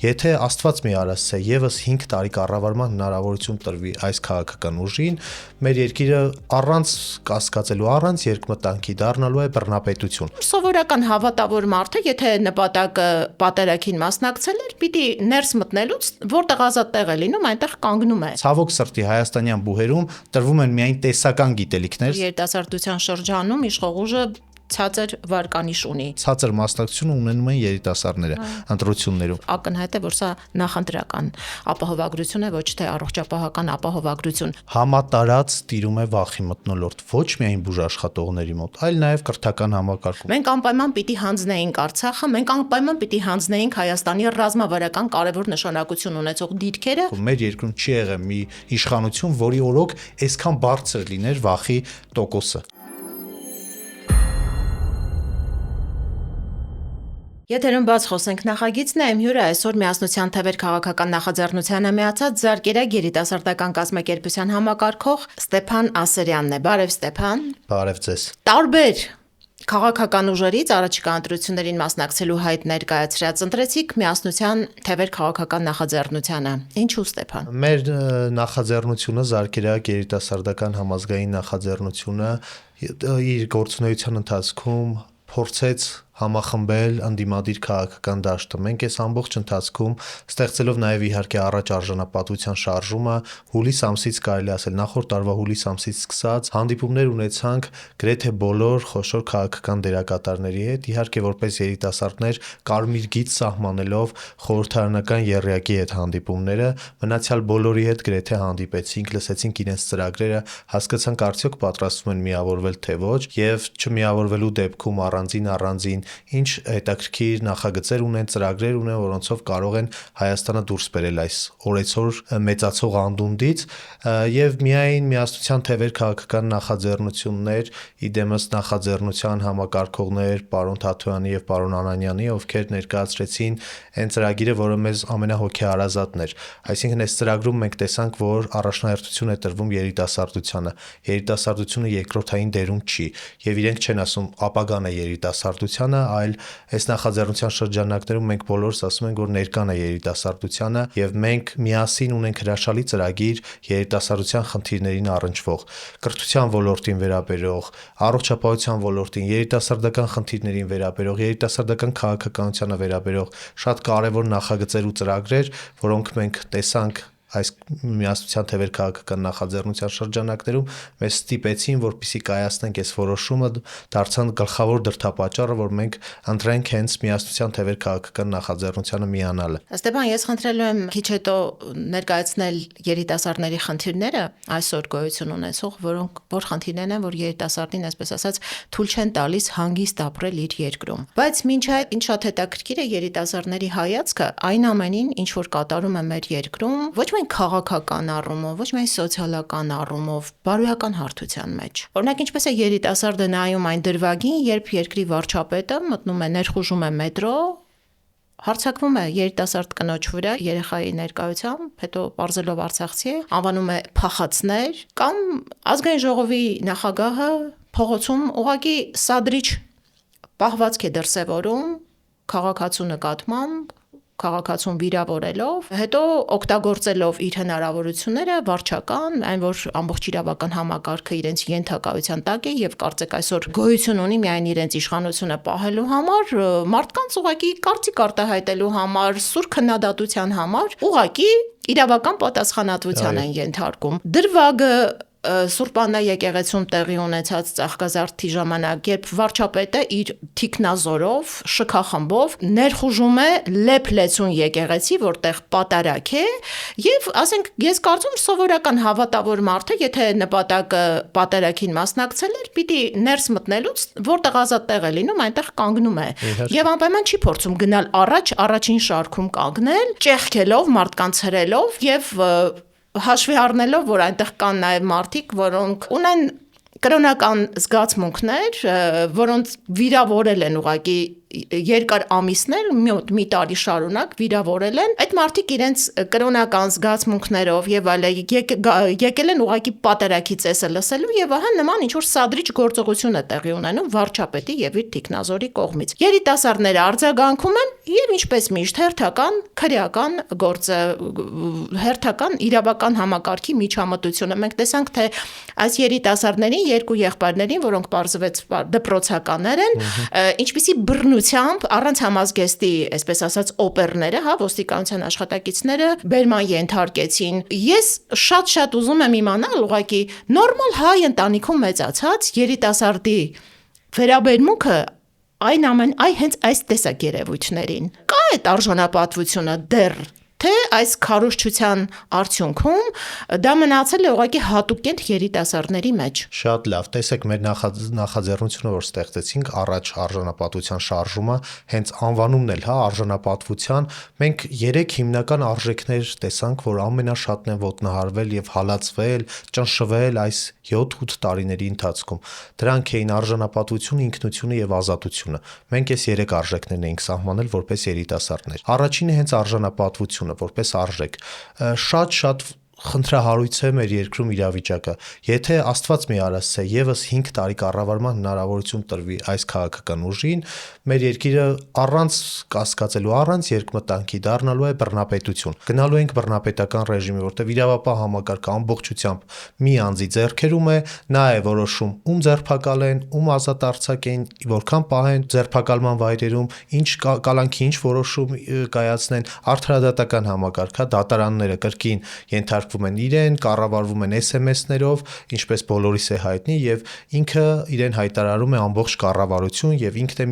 Եթե Աստված մի արած է եւս 5 տարի կառավարման հնարավորություն տրվի այս քաղաքական ուժին, մեր երկիրը առանց կասկածելու, առանց երկմտանքի դառնալու է բռնապետություն։ Սովորական հավատավոր մարդը, եթե նպատակը պատերակին մասնակցել էր, պիտի ներս մտնելուց որտեղ ազատ տեղ է լինում, այնտեղ կանգնում է։ Ցավոք սրտի հայաստանյան բուհերում տրվում են միայն տեսական գիտելիքներ։ Երիտասարդության շրջանում իշխող ուժը ցածր վարկանիշ ունի։ Ցածր մասնակցություն ունենում են երիտասարդները ընտրություններում։ Ակնհայտ է, որ սա նախընտրական ապահովագրություն է, ոչ թե առողջապահական ապահովագրություն։ Համատարած տիրում է վախի մթնոլորտ ոչ միայն բուժաշխատողների մոտ, այլ նաև կրթական համակարգում։ Մենք անպայման պիտի հանձնեինք Արցախը, մենք անպայման պիտի հանձնեինք Հայաստանի ռազմավարական կարևոր նշանակություն ունեցող դիրքերը։ Մեր երկրում չի եղել մի իշխանություն, որի օրոք այսքան բարձր լիներ վախի տոկոսը։ Եթերում բաց խոսենք նախագիծն է, իմ հյուրը այսօր Միասնության թևեր քաղաքական նախաձեռնությանը միացած Զարկերակ երիտասարդական կազմակերպության համակարգող Ստեփան Ասրյանն է։ Բարև Ստեփան։ Բարև ձեզ։ Տարբեր քաղաքական ուժերից առաջիկա ընտրություններին մասնակցելու հայտ ներկայացրած ընտրեցիք Միասնության թևեր քաղաքական նախաձեռնությանը։ Ինչու Ստեփան։ Մեր նախաձեռնությունը Զարկերակ երիտասարդական համազգային նախաձեռնությունը իր գործունեության ընթացքում փորձեց համախմբել ընդդիմադիր քաղաքական դաշտը։ Մենք այս ամբողջ ընթացքում ստեղծելով նաև իհարկե առաջ արժանապատվության շարժումը հուլիս ամսից կարելի ասել նախորդ տարվա հուլիս ամսից սկսած հանդիպումներ ունեցանք գրեթե բոլոր խոշոր քաղաքական դերակատարների հետ, իհարկե որպես երիտասարդներ կարմիր գիծ սահմանելով խորհրդարանական եռյակի հետ հանդիպումները, մնացյալ բոլորի հետ գրեթե հանդիպեցինք, լսեցինք իրենց ծրագրերը, հասկացանք արդյոք պատրաստվում են միավորվել թե ոչ, եւ չմիավորվելու դեպքում առանձին ինչ հետաքրքիր նախագծեր ունեն, ծրագրեր ունեն, որոնցով կարող են Հայաստանը դուրս բերել այս օրեցօր մեծացող անդունդից եւ միայն Միասնության թևեր քաղաքական նախաձեռնություններ, իդեմս նախաձեռնության համակարգողներ պարոն Թաթոյանի եւ պարոն Անանյանի, ովքեր ներկայացրեցին այն ծրագիրը, որը մեզ ամենահոգեհարազատն էր։ Այսինքն այս ծրագրում մենք տեսանք, որ առաջնահերթություն է տրվում երիտասարդությանը։ Երիտասարդությունը երկրորդային դերում չի եւ իրենք չեն ասում ապագան է երիտասարդությանը, այլ այս նախաձեռնության շրջանակներում մենք բոլորս ասում ենք, որ ներկան է երիտասարդությանը եւ մենք միասին ունենք հրաշալի ծրագիր երիտասարդության խնդիրներին առնչվող, կրթության ոլորտին վերաբերող, առողջապահության ոլորտին, երիտասարդական խնդիրներին վերաբերող, երիտասարդական քաղաքականությանը վերաբերող շատ կարեւոր նախագծեր ու ծրագրեր, որոնք մենք տեսանք այս Միասնության թևեր քաղաքական նախաձեռնության շրջանակներում մեզ ստիպեցին, որպեսզի կայացնենք այս որոշումը, դարձան գլխավոր դրդապատճառը, որ մենք ընտրենք հենց Միասնության թևեր քաղաքական նախաձեռնությանը միանալը։ Ստեփան, ես խնդրելու եմ քիչ հետո ներկայացնել երիտասարդների խնդիրները այսօր գոյություն ունեցող, որ խնդիրներն են, որ երիտասարդին, այսպես ասած, թույլ չեն տալիս հանգիստ ապրել իր երկրում։ Բայց մինչ այդ ինչ շատ հետաքրքիր է երիտասարդների հայացքը այն ամենին, ինչ որ կատարում է մեր երկրում, ոչ միայն քաղաքական առումով, ոչ միայն սոցիալական առումով, բարոյական հարթության մեջ։ Օրինակ, ինչպես է երիտասարդը նայում այն դրվագին, երբ երկրի վարչապետը մտնում է, ներխուժում է մետրո, հարձակվում է երիտասարդ կնոջ վրա երեխայի ներկայությամբ, հետո պարզելով արցախցի է, անվանում է փախածներ, կամ ազգային ժողովի նախագահը փողոցում ուղղակի սադրիչ պահվածք է դրսևորում քաղաքացու նկատմամբ, քաղաքացուն վիրավորելով, հետո օգտագործելով իր հնարավորությունները վարչական, այն որ ամբողջ իրավական համակարգը իրենց ենթակայության տակ է եւ կարծեք այսօր գոյություն ունի միայն իրենց իշխանությունը պահելու համար, մարդկանց ուղղակի կարծիք արտահայտելու համար, սուր քննադատության համար, ուղղակի իրավական պատասխանատվության են ենթարկում։ Դրվագը Սուրբ Աննա եկեղեցում տեղի ունեցած ծաղկազարդի ժամանակ, երբ վարչապետը իր թիկնազորով, շքախմբով ներխուժում է Լեփլեցուն եկեղեցի, որտեղ պատարակ է, եւ ասենք, ես կարծում սովորական հավատավոր մարդը, եթե նպատակը պատարակին մասնակցել էր, պիտի ներս մտնելուց որտեղ ազատ տեղ է լինում, այնտեղ կանգնում է։ Եվ անպայման չի փորձում գնալ առաջին շարքում կանգնել, ճեղքելով, մարդկանց հրելով եւ հաշվի առնելով, որ այնտեղ կան նաև մարդիկ, որոնք ունեն կրոնական զգացմունքներ, որոնց վիրավորել են ուղղակի երկար ամիսներ, մի տարի շարունակ վիրավորել են, այդ մարդիկ իրենց կրոնական զգացմունքներով եւ այլն եկել են ուղղակի պատերակի ծեսը լսելու եւ ահա նման ինչ որ սադրիչ գործողություն է տեղի ունենում վարչապետի եւ իր թիկնազորի կողմից։ Երիտասարդները արձագանքում են եւ ինչպես միշտ հերթական քրեական գործը, հերթական իրավական համակարգի միջամտությունը։ Մենք տեսանք, թե այս երիտասարդներին, երկու եղբայրներին, որոնք պարզվեց դպրոցականներ են, ինչպիսի բռնությամբ առանց համազգեստի, այսպես ասած, օպերները, հա, ոստիկանության աշխատակիցները բերման ենթարկեցին։ Ես շատ ուզում եմ իմանալ, ուղղակի նորմալ հայ ընտանիքում մեծացած երիտասարդի վերաբերմունքը հենց այս տեսակ երևույթներին։ Կա այդ արժանապատվությունը դեռ, թե այս քարոզչության արդյունքում դա մնացել է ուղղակի հատուկենտ երիտասարդների մեջ։ Շատ լավ, տեսեք մեր նախաձեռնությունը, որ ստեղծեցինք առաջ արժանապատվության շարժումը, հենց անվանումն էլ, հա, արժանապատվության, մենք 3 հիմնական արժեքներ տեսանք, որ ամենաշատն են ոտնահարվել եւ հալածվել, ճնշվել այս 7-8 տարիների ընթացքում։ Դրանք էին արժանապատվությունը, ինքնությունը եւ ազատությունը։ Մենք այս 3 արժեքներն էինք սահմանել որպես երիտասարդներ։ Առաջինը հենց արժանապատվությունը որպես արժեք։ Շատ խնդրահարույց է մեր երկրում իրավիճակը։ Եթե Աստված մի արասցե եւս 5 տարի կառավարման հնարավորություն տրվի այս քաղաքական ուժին, մեր երկիրը առանց կասկածելու, առանց երկմտանքի դառնալու է բռնապետություն։ Գնալու ենք բռնապետական ռեժիմի, որտեղ իրավապահ համակարգը ամբողջությամբ մի անձի ձեռքերում է, նա է որոշում ում ձերբակալեն, ում ազատ արձակեն, որքան պահեն ձերբակալման վայրերում, ինչ կալանքի, ինչ որոշում կայացնեն, արդարադատական համակարգ, դատարանները կրկին ենթարկվում են իրեն, կառավարվում են SMS-ներով, ինչպես բոլորիս է հայտնի, եւ ինքը իրեն հայտարարում է ամբողջ կառավարություն եւ ինքն է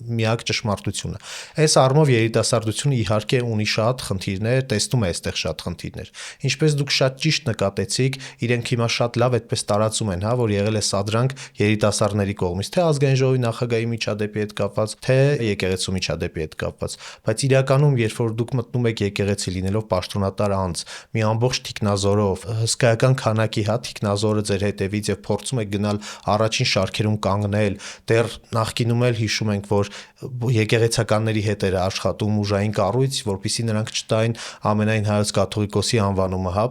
միակ ճշմարտությունը։ Այս առումով երիտասարդությունը իհարկե ունի շատ խնդիրներ, տեսնում է այստեղ շատ խնդիրներ։ Ինչպես դուք շատ ճիշտ նկատեցիք, իրենք հիմա շատ լավ այդպես տարածում են, հա, որ եղել է սադրանք երիտասարդների կողմից, թե ազգային ժողովի նախագահի միջադեպի հետ կապված, թե եկեղեցու միջադեպի հետ կապված։ Բայց իրականում, երբ որ դուք մտնում եք եկեղեցի լինելով պաշտոնատար անձ, մի ամբողջ թիկնազորով, հսկայական քանակի, հա, թիկնազորը ձեր հետևից եւ փորձում եք գնալ առաջին շարքերում կանգնել, դեռ նախկինում էլ հիշում ենք, որ եկեղեցականների հետ էր աշխատում ուժային կառույց, որպեսզի նրանք չտային ամենայն հայոց կաթողիկոսի անվանումը, հա,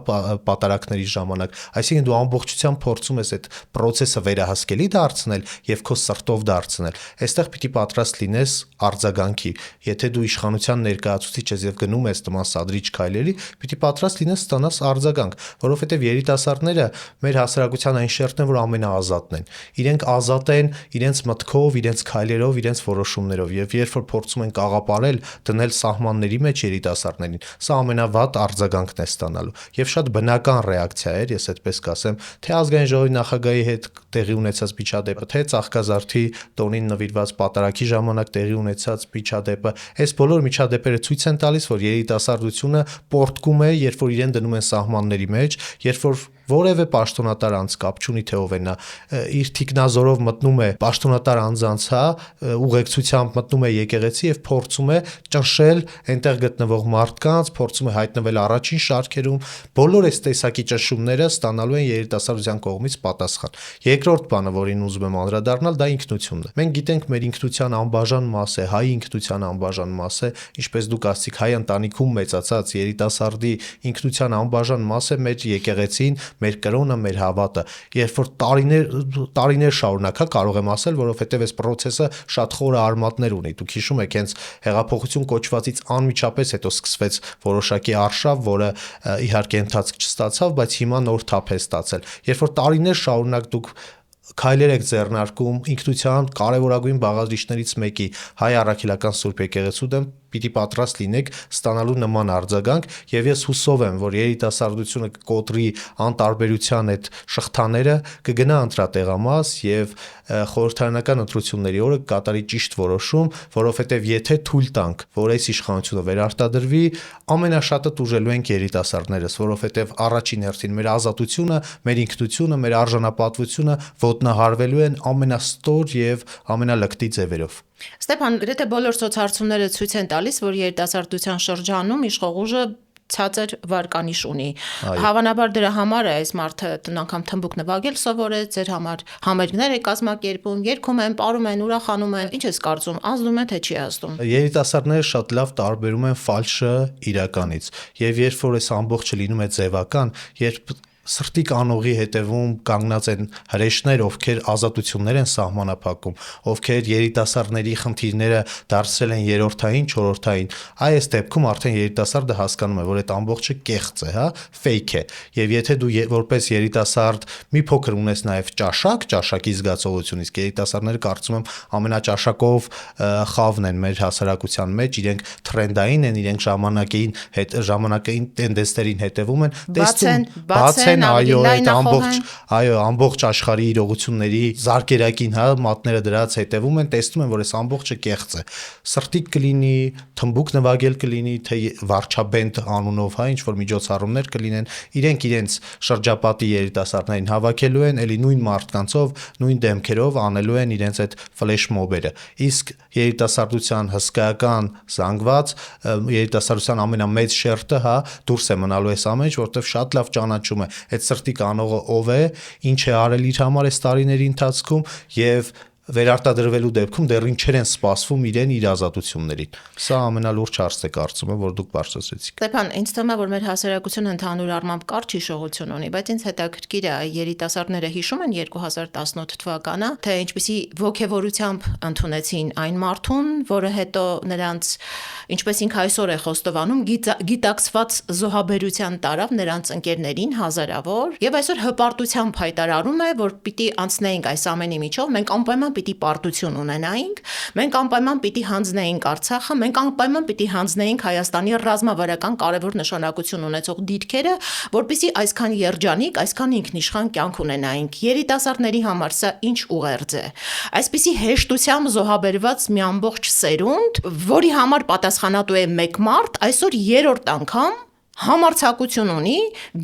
պատարակների ժամանակ։ Այսինքն դու ամբողջությամբ փորձում ես այդ process-ը վերահսկելի դարձնել եւ քո սրտով դարձնել։ Այստեղ պիտի պատրաստ լինես արձագանքի։ Եթե դու իշխանության ներկայացուցիչ ես եւ գնում ես նման սադրիչ քայլերի, պիտի պատրաստ լինես ստանաս արձագանք, որովհետեւ երիտասարդները մեր հասարակության այն շերտն են, որ ամենաազատն են։ Իրենք ազատ են իրենց մտքով, իրենց քայլերով, իրենց որոշումներով եւ երբ որ փորձում են կաղապարել, դնել սահմանների մեջ երիտասարդներին, սա ամենավատ արձագանքն է ստանալու եւ շատ բնական ռեակցիա էր, ես այդպես կասեմ, թե ազգային ժողովի նախագահի հետ տեղի ունեցած միջադեպը, թե Ծաղկազարդի տոնին նվիրված պատարակի ժամանակ տեղի ունեցած միջադեպը, այս բոլոր միջադեպերը ցույց են տալիս, որ երիտասարդությունը պորտկում է, երբ որ իրեն դնում են սահմանների մեջ, երբ որ որևէ պաշտոնատար անձ կապ չունի թե ով է նա, իր թիկնազորով մտնում է պաշտոնատար անձանց, հա, ուղեկցությամբ մտնում է եկեղեցի եւ փորձում է ճնշել այնտեղ գտնվող մարդկանց, փորձում է հայտնվել առաջին շարքերում, բոլոր այս տեսակի ճնշումները ստանալու են երիտասարդության կողմից պատասխան։ Երկրորդ բանը, որին ուզում եմ անդրադառնալ, դա ինքնությունն է։ Մենք գիտենք մեր ինքնության անբաժան մաս է, հայ ինքնության անբաժան մաս է, ինչպես դուք ասացիք, հայ ընտանիքում մեծացած երիտասարդի ինքնության անբաժան մաս է մեր եկեղեցին, մեր կրոնը, մեր հավատը, երբ որ տարիներ շարունակ կարող եմ ասել, որովհետև այս process-ը շատ խորը արմատներ ունի։ Դուք հիշում եք, հենց հեղափոխություն կոչվածից անմիջապես հետո սկսվեց որոշակի արշավ, որը իհարկե ընթացք չստացավ, բայց հիմա նոր թափ է ստացել։ Երբ որ տարիներ շարունակ դուք քայլեր եք ձեռնարկում ինքնության կարևորագույն բաղադրիչներից մեկի հայ առաքելական Սուրբ Եկեղեցու դեմ, պիտի պատրաստ լինեք ստանալու նման արձագանք եւ ես հուսով եմ, որ երիտասարդությունը կկոտրի անտարբերության այդ շղթաները, կգնա ընտրատեղամաս եւ խորհրդարանական ընտրությունների օրը կկատարի ճիշտ որոշում, որովհետեւ եթե թույլ տանք, որ այս իշխանությունը վերարտադրվի, ամենաշատը տուժելու ենք երիտասարդներս, որովհետեւ առաջին հերթին մեր ազատությունը, մեր ինքնությունը, մեր արժանապատվությունը ոտնահարվելու են ամենաստոր եւ ամենալկտի ձևերով։ Ստեփան, գրեթե բոլոր սոցհարցումները ցույց են տալիս, որ երիտասարդության շրջանում իշխող ուժը ցածր վարկանիշ ունի։ Հավանաբար դրա համար է այս մարդը անգամ թմբուկ նվագել սովորեց, ձեր համար համերգներ է կազմակերպում, երգում են, պարում են, ուրախանում են։ Ինչ ես կարծում, ազդում է թե չի ազդում։ Երիտասարդները շատ լավ տարբերում են ֆալշը իրականից, եւ երբ որ այս ամբողջը լինում է ձևական, երբ սրտի կանողի հետևում կանգնած են հրեշներ, ովքեր ազատություններ են սահմանափակում, ովքեր երիտասարդների խնդիրները դարձրել են երրորդային, չորրորդային, այս դեպքում արդեն երիտասարդը հասկանում է, որ այդ ամբողջը կեղծ է, ֆեյք է, եւ եթե դու որպես երիտասարդ մի փոքր ունես նաեւ ճաշակի զգացողություն, իսկ երիտասարդները կարծում եմ ամենաճաշակով խավն են մեր հասարակության մեջ, իրենք տրենդային են, իրենք ժամանակային տենդենսներին հետևում են, բացեն ամբողջ աշխարհի իրողությունների զարկերակին մատները դրած հետևում են, տեսնում են, որ այս ամբողջը կեղծ է, սրտիկ կլինի, թմբուկ նվագել կլինի, թե վարչաբենդ անունով, ինչ որ միջոցառումներ կլինեն, իրենք իրենց շրջապատի երիտասարդներին հավաքելու են, ելի նույն մարդկանցով, նույն դեմքերով անելու են իրենց այդ ֆլեշ մոբերը, իսկ երիտասարդության հսկայական զանգված, երիտասարդության ամենամեծ շերտը, դուրս է մնալու այս ամենից, որովհետև շատ լավ ճանաչում է այդ սրտի կանողը ով է, ինչ է արել իր համար այս տարիների ընթացքում եւ վերարտադրվելու դեպքում դեռ ինչեր են սպասվում իրեն իր ազատություններին։ Սա ամենալուրջ հարցն է, կարծում եմ, որ դուք բարձրացրեցիք։ Ստեփան, ինձ թվում է, որ մեր հասարակությունը ընդհանուր առմամբ կարճ հիշողություն ունի, բայց ինձ հետաքրքիր է երիտասարդները հիշում են 2018 թվականը, թե ինչպիսի ոգևորությամբ ընդունեցին այն մարդուն, որը հետո նրանց, ինչպես ինքը այսօր է խոստովանում, գիտակցված զոհաբերության տարավ նրանց ընկերներին հազարավոր, եւ այսօր հպարտությամբ հայտարարում է, որ պիտի անցնեինք այս ամենի միջով, մենք անպայման պիտի պարտություն ունենայինք, մենք անպայման պիտի հանձնեինք Արցախը, մենք անպայման պիտի հանձնեինք Հայաստանի ռազմավարական կարևոր նշանակություն ունեցող դիրքերը, որպեսզի այսքան երջանիկ, այսքան ինքնիշխան կյանք ունենայինք։ Երիտասարդների համար սա ինչ ուղերձ է։ Այսպիսի հեշտությամբ զոհաբերված մի ամբողջ սերունդ, որի համար պատասխանատու է մեկ մարդ, այսօր երրորդ անգամ համարձակություն ունի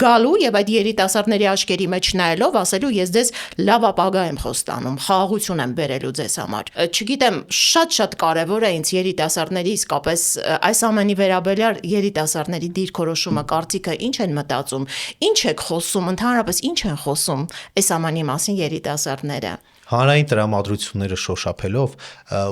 գալու եւ այդ երիտասարդների աչքերի մեջ նայելով ասելու ես ձեզ լավ ապագա եմ խոստանում, խաղաղություն եմ բերելու ձեզ համար։ Չգիտեմ, շատ կարեւոր է ինձ երիտասարդների իսկապես այս ամենի վերաբերյալ երիտասարդների դիրքորոշումը, կարծիքը ինչ են մտածում, ինչ եք խոսում, ընդհանրապես ինչ են խոսում այս ամենի մասին երիտասարդները։ Հանրային տրամադրությունները շոշափելով,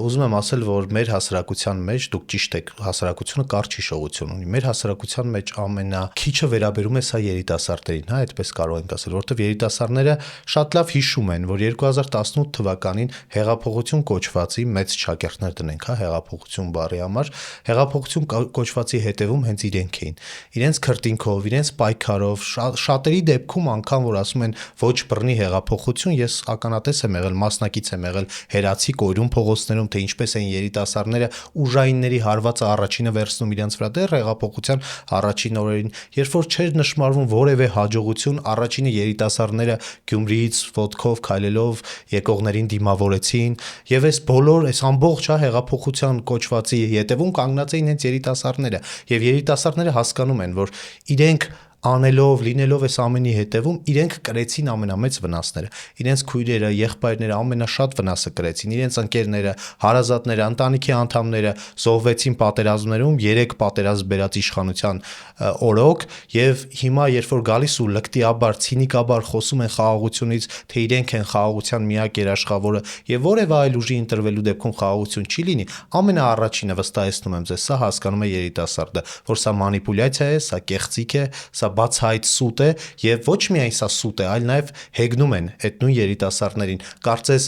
ուզում եմ ասել, որ մեր հասարակության մեջ, դուք ճիշտ եք, հասարակությունը կարճ հիշողություն ունի։ Մեր հասարակության մեջ ամենաքիչը վերաբերում է սա երիտասարդներին, այդպես կարող ենք ասել, որովհետև երիտասարդները շատ լավ հիշում են, որ 2018 թվականին հեղափոխություն կոչվածի մեծ շակերտներ դնենք, հեղափոխություն բառի համար, հեղափոխություն կոչվածի հետևում հենց իրենք էին։ Իրենց քրտինքով, իրենց պայքարով, շատերի դեպքում անգամ որ ասում են ոչ բռնի հեղափոխություն, ես ականատես եմ մասնակից եմ եղել Հերացի Կոյրուն փողոցներում, թե ինչպես են երիտասարդները ուժայինների հարվածը առաջինը վերցնում իրենց վրա դեռ հեղափոխության առաջին օրերին, երբ որ չէր նշмарվում որևէ հաջողություն, առաջինը երիտասարդները Գյումրիից ոտքով քայլելով եկողներին դիմավորեցին եւ այս բոլոր այս ամբողջ հեղափոխության կոչվածի ետևում կանգնած էին հենց երիտասարդները եւ երիտասարդները հասկանում են, որ իրենք անելով, լինելով այս ամենի հետևում իրենք կրեցին ամենամեծ վնասները, իրենց քույրերը, եղբայրները ամենաշատ վնասը կրեցին, իրենց ընկերները, հարազատները, ընտանիքի անդամները զոհվեցին պատերազմներում, 3 պատերազմ բերած իշխանության օրոք եւ հիմա երբ որ գալիս ու լկտիաբար, ցինիկաբար խոսում են խաղաղությունից, թե իրենք են խաղաղության միակ երաշխավորը եւ որևէ այլ ուժի ընտրվելու դեպքում խաղաղություն չի լինի, ամենաառաջինը վստահեցնում եմ ձեզ, սա հասկանում է երիտասարդը, որ սա մանիպուլյացիա է, սա կեղծիք է, սա բացահայտ սուտ է եւ ոչ միայն սա սուտ է, այլ նաեւ հեգնում են այդ նույն երիտասարդներին։ Կարծես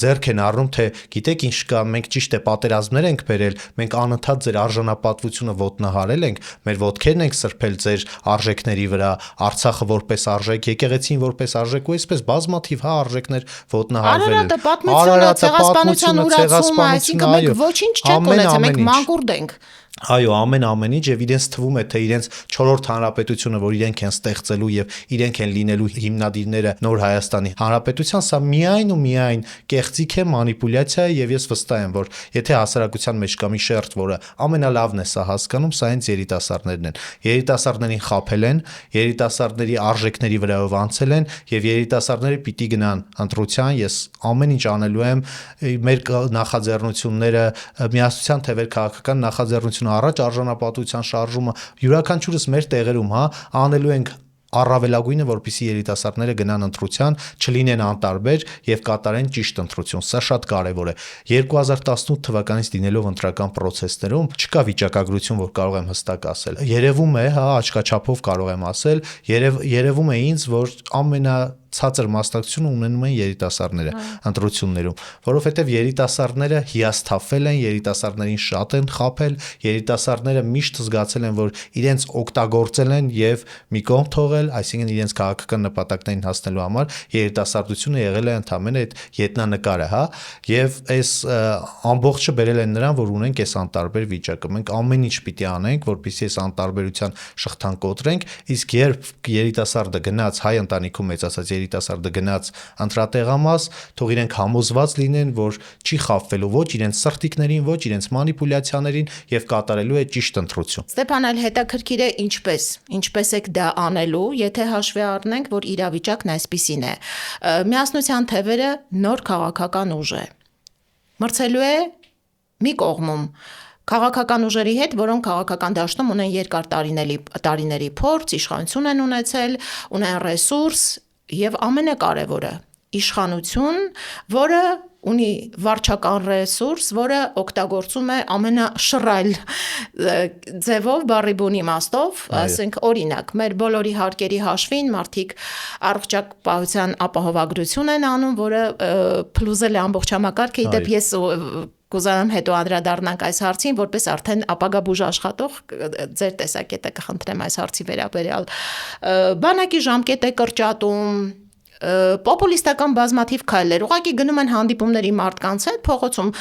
ձեռք են առնում, թե գիտեք ինչ կա, մենք ճիշտ է պատերազմներ ենք բերել, մենք անընդհատ ձեր արժանապատվությունը ոտնահարել ենք, մեր ոտքերն ենք սրբել ձեր արժեքների վրա, Արցախը որպես արժեք, եկեղեցին որպես արժեք ու այսպես բազմաթիվ արժեքներ ոտնահարվել են։ Արարատը, պատմությունը, ցեղասպանությունը, այսինքն մենք ոչինչ չենք ունեցել, մենք մանկուրդ ենք։ Այո, ամենից եւ իրենց թվում է, թե իրենց 4-րդ հանրապետությունը, որ իրենք են ստեղծելու եւ իրենք են լինելու հիմնադիրները նոր Հայաստանի Հանրապետության, սա միայն ու միայն կեղծիք է, մանիպուլյացիա է եւ ես վստահ եմ, որ եթե հասարակության մեջ կա մի շերտ, որը ամենալավն է սա հասկանում, սա հենց երիտասարդներն են։ Երիտասարդներին խաբել են, երիտասարդների արժեքների վրայով անցել են եւ երիտասարդները պիտի գնան ընտրության, ես ամեն ինչ անելու եմ, մեր նախաձեռնությունները, միասնության թևեր քաղաքական նախաձեռնություն ուսումնասիրությունը, առաջ արժանապատվության շարժումը, յուրաքանչյուրս մեր տեղերում, անելու ենք առավելագույնը, որպեսզի երիտասարդները գնան ընտրության, չլինեն անտարբեր եւ կատարեն ճիշտ ընտրություն։ Սա շատ կարեւոր է։ 2018 թվականից դինելով ընտրական process-ներում չկա վիճակագրություն, որ կարող եմ հստակ ասել։ Երևում է, աչքաչափով կարող եմ ասել, երևում է ինձ, որ ցածր մասնակցությունը ունենում են երիտասարդները ընտրություններում, որովհետև երիտասարդները հիասթափվել են, երիտասարդներին շատ են խաբել, երիտասարդները միշտ զգացել են, որ իրենց օգտագործել են եւ մի կողմ թողել, այսինքն իրենց քաղաքական նպատակներին հասնելու համար երիտասարդությունը եղել է ընդամենը այդ ետնանկարը, եւ այս ամբողջը բերել են նրան, որ ունենք այս անտարբեր վիճակը։ Մենք ամեն ինչ պիտի անենք, որպեսզի այս անտարբերության շղթան կոտրենք, իսկ երբ երիտասարդը գնաց հայ ընտանիքում մեծացած երիտասարդը գնաց ընտրատեղամաս, թող իրենք համոզված լինեն, որ չի խաբվելու ոչ իրենց սրտիկներին, ոչ իրենց մանիպուլյացիաներին եւ կատարելու է ճիշտ ընտրություն։ Ստեփան, այլ հետաքրքիր է ինչպես եք դա անելու, եթե հաշվի առնենք, որ իրավիճակն այսպիսին է։ Միասնության թևերը նոր քաղաքական ուժ է։ Մրցելու է մի կողմում քաղաքական ուժերի հետ, որոնք քաղաքական դաշտում ունեն երկար տարիների փորձ, իշխանություն են ունեցել, ունեն ռեսուրս եւ ամենակարևորը իշխանություն, որը ունի վարչական ռեսուրս, որը օգտագործում է ամենաշռայլ ձևով, բառի բուն իմաստով, ասենք օրինակ, մեր բոլորի հարկերի հաշվին մարդիկ առողջապահության ապահովագրություն են անում, որը փլուզել է ամբողջ համակարգը, իդեպ ես կուզանամ հետո անդրադառնանք այս հարցին, որպես արդեն ապագա բուժ աշխատող ձեր տեսակետը կխնդրեմ այս հարցի վերաբերյալ։ Բանակի ժամկետ է կրճատում, պոպուլիստական բազմաթիվ քայլեր, ուղղակի գնում են հանդիպումների մարդկանց հետ, փողոցում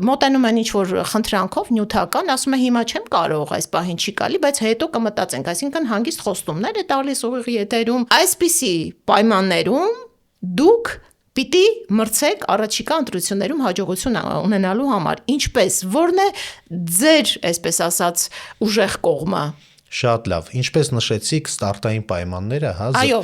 մոտենում են ինչ-որ խնդրանքով նյութական, ասում է հիմա չեմ կարող, այս պահին չի կարելի, բայց հետո կմտածենք, այսինքն հանգիստ խոստումներ է տալիս ուղիղ եթերում։ Այսպիսի պայմաններում դուք պիտի մրցեք առաջիկա ընտրություններում հաջողություն ունենալու համար։ Ինչպես, որն է ձեր, այսպես ասած, ուժեղ կողմը։ Շատ լավ, ինչպես նշեցիք, ստարտային պայմանները, այո,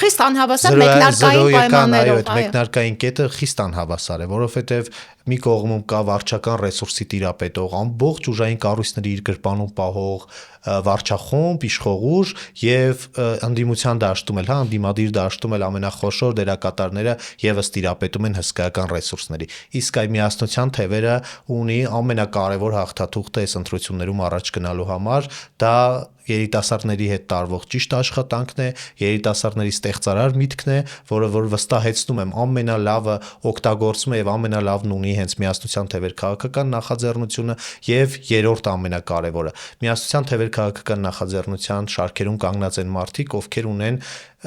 խիստ անհավասար մեկնարկային պայմաններով, այդ մեկնարկային կետը խիստ անհավասար է, որովհետև մի կողմում կա վարչական ռեսուրսի տիրապետող, ամբողջ ուժային կառույցների իր գրպանում պահող վարչախումբ, իշխող ուժ եւ ընդդիմության դաշտում էլ, ընդդիմադիր դաշտում էլ ամենախոշոր դերակատարները եւս տիրապետում են հսկայական ռեսուրսների։ Իսկ այ միասնության թևերը ունի ամենակարևոր հաղթաթուղթը այս ընտրություններում առաջ գնալու համար, դա երիտասարդների հետ տարվող ճիշտ աշխատանքն է, երիտասարդների ստեղծարար միտքն է, որը որ վստահեցնում եմ ամենալավը օգտագործում է եւ ամենալավն ունի հենց միասնության թևեր քաղաքական նախաձեռնությունը եւ երրորդ ամենակարևորը միասնության թևեր քաղաքական նախաձեռնության շարքերում կանգնած են մարդիկ, ովքեր ունեն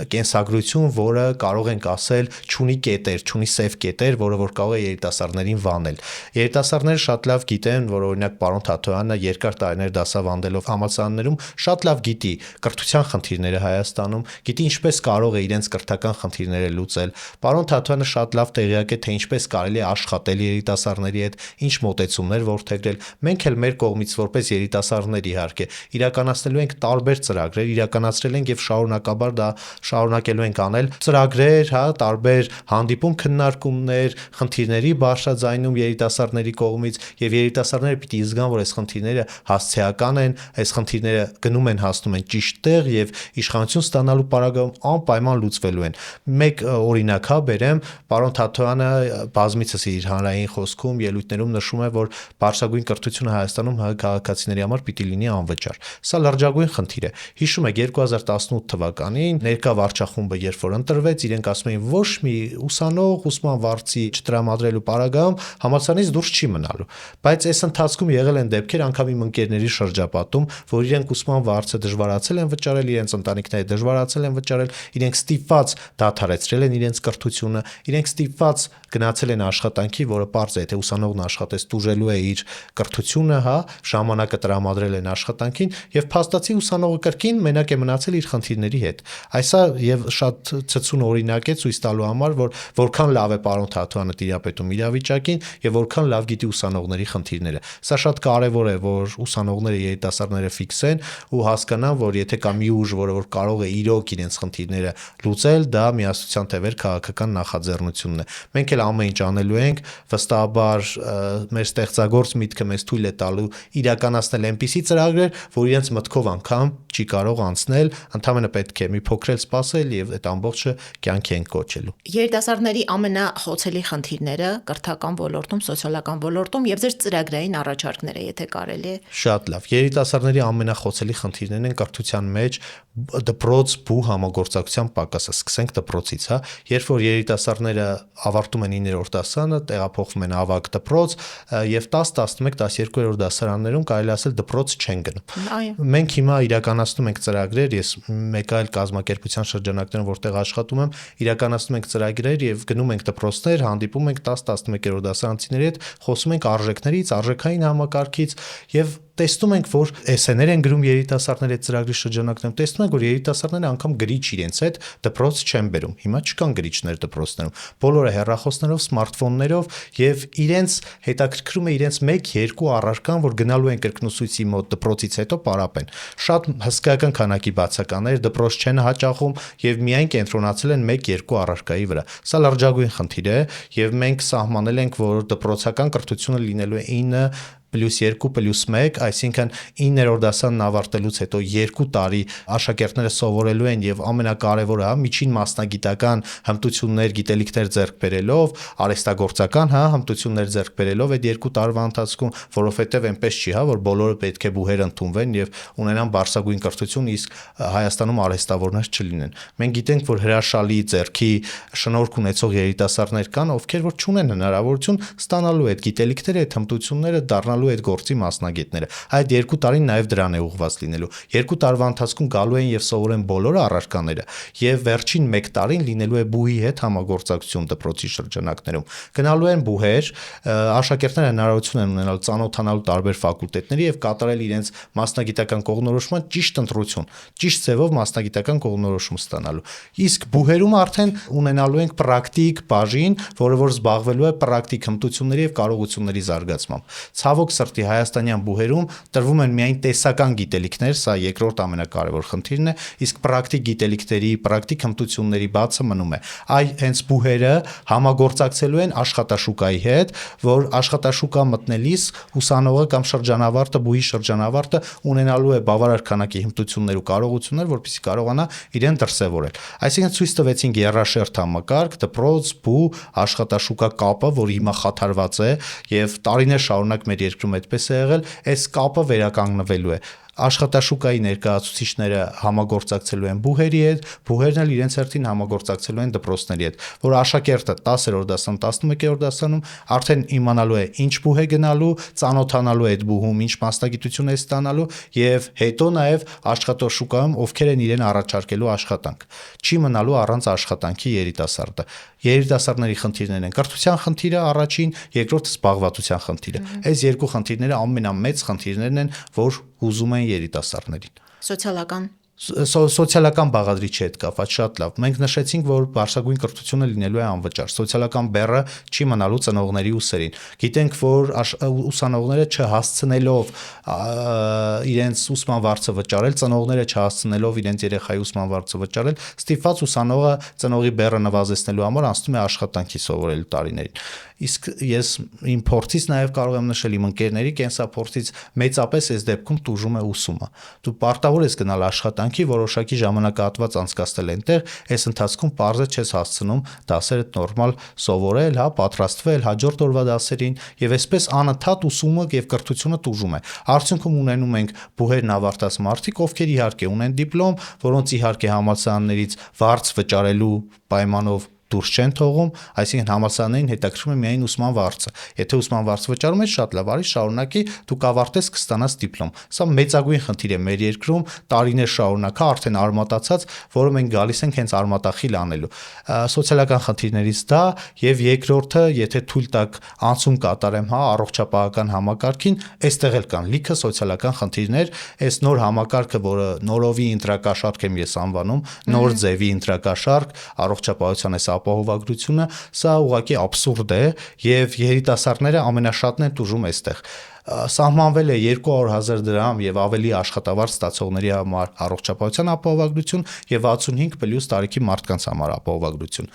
կենսագրություն, որը կարող ենք ասել չունի կետեր, չունի սև կետեր, որը որ կարող է երիտասարդներին վանել։ Երիտասարդները շատ լավ գիտեն, որ օրինակ պարոն Թաթոյանը երկար տարիներ դասավանդելով համալսարաններում շատ լավ գիտի կրթության խնդիրները Հայաստանում, գիտի ինչպես կարող է իրենց կրթական խնդիրները լուծել։ Պարոն Թաթոյանը շատ լավ տեղյակ է, թե ինչպես կարելի է աշխատել երիտասարդների հետ, ինչ մոտեցումներ որդեգրել։ Մենք էլ մեր կողմից որպես երիտասարդներ իհարկե իրականացնելու ենք տարբեր ծրագրեր, իրականացրել ենք եւ շարունակաբար դա շարունակելու ենք անել ծրագրեր, տարբեր հանդիպում քննարկումներ, խնդիրների բարձրաձայնում երիտասարդների կողմից եւ երիտասարդները պիտի զգան, որ այս խնդիրները հասցեական են, այս խնդիրները գնում են հասնում են ճիշտ տեղ եւ իշխանություն ստանալու պարագայում անպայման լուծվելու են։ Մեկ օրինակ բերեմ, պարոն Թաթոյանը բազմիցս իր հանրային խոսքում ելույթներում նշում է, որ բարձրագույն կրթությունը Հայաստանում քաղաքացիների համար պիտի լինի անվճար։ Սա լրջագույն խնդիր է։ Հիշում եք 2018 թվականին ներկա վարչախումբը երբ որ ընտրվեց, իրենք ասում էին ոչ մի ուսանող ուսման վարձի չտրամադրելու պարագայում համալսարանից դուրս չի մնալու։ Բայց այս ընթացքում եղել են դեպքեր անգամ իմ ընկերների շրջապատում, որ իրենք ուսման վարձը դժվարացել են վճարել, իրենց ընտանիքները դժվարացել են վճարել, իրենք ստիպված դադարեցրել են իրենց կրթությունը, իրենք ստիպված գնացել են աշխատանքի, որը պարզ է, թե ուսանողն աշխատես տուժելու է իր կրթությունը, ժամանակը տրամադրել են աշխատանքին եւ փաստացի ուսանողը կրկին մենակ է մնացել իր խնդիրների հետ։ Այսա եւ շատ ցցուն օրինակ է ցույց տալու համար, որ որքան լավ է պարոն Թաթոյանը տիրապետում իրավիճակին եւ որքան լավ գիտի ուսանողների խնդիրները։ Սա շատ կարեւոր է, որ ուսանողները, երիտասարդները ֆիքսեն ու հասկանան, որ եթե կա մի ուժ, որը որ կարող է իրոք իրենց խնդիրները լուծել, դա միասնության թևեր քաղաքական նախաձեռնությունն է։ Մենք էլ ամեն ինչ անելու ենք, վստահաբար մեր ստեղծագործ միտքը մեզ թույլ է տալու իրականացնել այնպիսի ծրագրեր, որ իրենց մտքով անգամ չի կարող անցնել, ընդհանրապես պետք է մի փոքր էլ սпасել եւ այդ ամբողջը կյանքի են կոչելու։ Երիտասարդների ամենախոցելի խնդիրները կրթական ոլորտում, սոցիալական ոլորտում եւ ձեր ծրագրային առաջարկները, եթե կարելի է։ Շատ լավ։ Երիտասարդների ամենախոցելի խնդիրներն են կրթության մեջ դպրոց-բու համագործակցության պակասը։ Սկսենք դպրոցից, հա։ Երբ որ երիտասարդները ավարտում են 9-րդ դասարանը, տեղափոխվում են ավագ դպրոց եւ 10, 11, 12-րդ դասարաններում կարելի ասել դպրոց չեն գնում։ Այո։ Մենք հիմա իրականացնում ենք ծրագրեր, ես մեկ այլ կազմակերպության շրջանակներում որտեղ աշխատում եմ, իրականացնում ենք ծրագրեր եւ գնում ենք դպրոցներ, հանդիպում ենք 10-11-րդ դասարանցիների հետ, խոսում ենք արժեքներից, արժեքային համակարգից եւ տեսնում ենք, որ էսեներ են գրում երիտասարդների այդ ծրագրի շրջանակներում, տեսնում ենք, որ երիտասարդները անգամ գրիչ իրենց հետ դպրոց չեն բերում։ Հիմա չկան գրիչներ դպրոցներում։ Բոլորը հեռախոսներով, սմարթֆոններով եւ իրենց հետաքրքրում է իրենց 1-2 առարկան, որ գնալու են կրկնուսույցի մոտ դպրոցից հետո պարապեն։ Շատ հսկայական քանակի բացականներ դպրոց չեն հաճախում եւ միայն կենտրոնացել են 1-2 առարկայի վրա։ Սա լրջագույն խնդիր է եւ մենք սահմանել ենք, որ դպրոցական կրթությունը լինելու է 9+2+1, այսինքն 9-րդ դասարանն ավարտելուց հետո 2 տարի աշակերտները սովորելու են եւ ամենակարևորը, հա, միջին մասնագիտական հմտություններ, գիտելիքներ ձեռք բերելով, արհեստագործական, հա, հմտություններ ձեռք բերելով այդ 2 տարվա ընթացքում, որովհետեւ այնպես չի, հա, որ բոլորը պետք է բուհեր ընդունվեն եւ ունենան բարձրագույն կրթություն, իսկ Հայաստանում արհեստավորներ չլինեն։ Մենք գիտենք, որ հրաշալի ձեռքի շնորհք ունեցող երիտասարդներ կան, ովքեր որ չունեն հնարավորություն ստանալու այդ գիտելիքները, այդ հմտությունները, դառնալու այդ գործի մասնագետները։ Այդ 2 տարին նաև դրան է ուղղված լինելու։ 2 տարվա ընթացքում գալու են եւ սովորեն բոլոր առարկաները եւ վերջին 1 տարին լինելու է բուհի հետ համագործակցություն դպրոցի շրջանակներում։ Գնալու են բուհեր, աշակերտները հնարավորություն են ունենալ ծանոթանալու տարբեր ֆակուլտետների եւ կատարել իրենց մասնագիտական կողմնորոշման ճիշտ ընտրություն, ճիշտ ձևով մասնագիտական կողմնորոշում ստանալու։ Իսկ բուհերում արդեն ունենալու ենք պրակտիկ բաժին, որը որ զբաղվելու է պրակտիկ հմտությունների եւ կարողությունների զարգացմամբ։ Ցավոք սրտի հայաստանյան բուհերում տրվում են միայն տեսական գիտելիքներ, սա երկրորդ ամենակարևոր խնդիրն է, իսկ պրակտիկ գիտելիքների, պրակտիկ հմտությունների բացը մնում է։ Այ հենց բուհերը համագործակցելու են աշխատաշուկայի հետ, որ աշխատաշուկա մտնելիս ուսանողը կամ շրջանավարտը, բուհի շրջանավարտը ունենալու է բավարար քանակի հմտություններ ու կարողություններ, որպեսզի կարողանա իրեն դրսևորել։ Այսինքն ցույց տվեցինք երաշերտ համակարգ, դպրոց, բու, աշխատաշուկա կապը, որ հիմա խաթարված է եւ տարիներ շարունակ մեր երկրում այդպես է եղել, այս կապը վերականգնվելու է։ Աշխատաշուկայի ներկայացուցիչները համագործակցելու են բուհերի հետ, բուհերն էլ իրենց հերթին համագործակցելու են դպրոցների հետ, որ աշակերտը 10-րդ դասան, 11-րդ դասանում արդեն իմանալու է ինչ բուհ է գնալու, ծանոթանալու է այդ բուհում ինչ մասնագիտություն է ստանալու եւ հետո նաեւ աշխատաշուկայում ովքեր են իրեն առաջարկելու աշխատանք։ Չի մնալու առանց աշխատանքի երիտասարդը։ Երիտասարդների խնդիրներն են կրթության խնդիրը առաջին, երկրորդը զբաղվածության խնդիրը։ Այս երկու խնդիրները ամենամեծ խնդիրներն են, որ հուզում են երիտասարդներին։ Սոցիալական Սոցիալական բաղադրիչի հետ կապված շատ լավ։ Մենք նշեցինք, որ բարձրագույն կրթությունը լինելու է անվճար։ Սոցիալական բեռը չի մնալու ծնողների ուսերին։ Գիտենք, որ ուսանողները չհասցնելով իրենց ուսման վարձը վճարել, ծնողները չհասցնելով իրենց երեխայի ուսման վարձը վճարել, ստիպված ուսանողը ծնողի բեռը նվազեցնելու համար անցնում է աշխատանքի սովորելու տարիներին։ Իսկ ես իմ փորձից նաև կարող եմ նշել իմ ընկերների կենսափորձից մեծապես այս դեպքում տուժում է ուսումը։ Դու պարտավոր ես գնալ աշխատանքի, որոշակի ժամանակահատված անցկացնել այնտեղ, այս ընթացքում պարզը չես հասցնում դասերը նորմալ սովորել, հա, պատրաստվել հաջորդ օրվա դասերին եւ այսպես անընդհատ ուսումը եւ կրթությունը տուժում է։ Արդյունքում ունենում ենք բուհերն ավարտած մարդիկ, ովքեր իհարկե ունեն դիպլոմ, որոնց իհարկե համալսարաններից վարձ վճարելու պայմանով դուրս չեն թողում, այսինքն համալսարաններին հետաքրքրում է միայն ուսման վարձը։ Եթե ուսման վարձ վճարում ես, շատ լավ, արի շարունակի, դու կավարտես, կստանաս դիպլոմ։ Սա մեծագույն խնդիր է մեր երկրում, տարիներ շարունակ, արդեն արմատացած, որը մենք գալիս ենք հենց արմատախիլ անելու։ Սոցիալական խնդիրներից դա եւ երկրորդը, եթե թույլ տաք անցում կատարեմ, հա, առողջապահական համակարգին, այստեղ էլ կան լիքը սոցիալական խնդիրներ, այս նոր համակարգը, որը նորովի ընտրակաշարք եմ ես անվանում, նոր ձևի ընտրակաշարք, առողջապահության այս ապահովագրությունը, սա ուղղակի աբսուրդ է եւ երիտասարդները ամենաշատն են տուժում այստեղ։ Սահմանվել է 200,000 դրամ եւ ավելի աշխատավարձ ստացողների համար առողջապահության ապահովագրություն եւ 65+ տարեկի մարդկանց համար ապահովագրություն։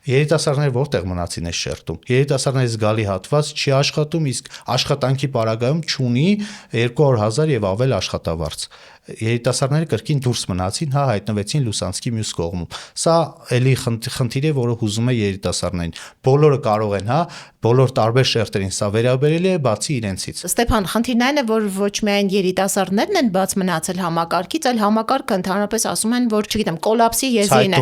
Երիտասարդները որտեղ մնացին այս շերտում։ Երիտասարդների զգալի հատված չի աշխատում, իսկ աշխատանքի պարագայում չունի 200,000 եւ ավել աշխատավարձ։ Երիտասարդները կրկին դուրս մնացին, հայտնվեցին լուսանցքի մյուս կողմում։ Սա էլի խնդիր է, որը հուզում է երիտասարդներին։ Բոլորը կարող են, բոլոր տարբեր շերտերին սա վերաբերելի է, բացի իրենցից։ Ստեփան, խնդիրն այն է, որ ոչ միայն երիտասարդներն են բաց մնացել համակարգից, այլ համակարգը ընդհանրապես ասում են, որ չգիտեմ, կոլապսի եզրին է։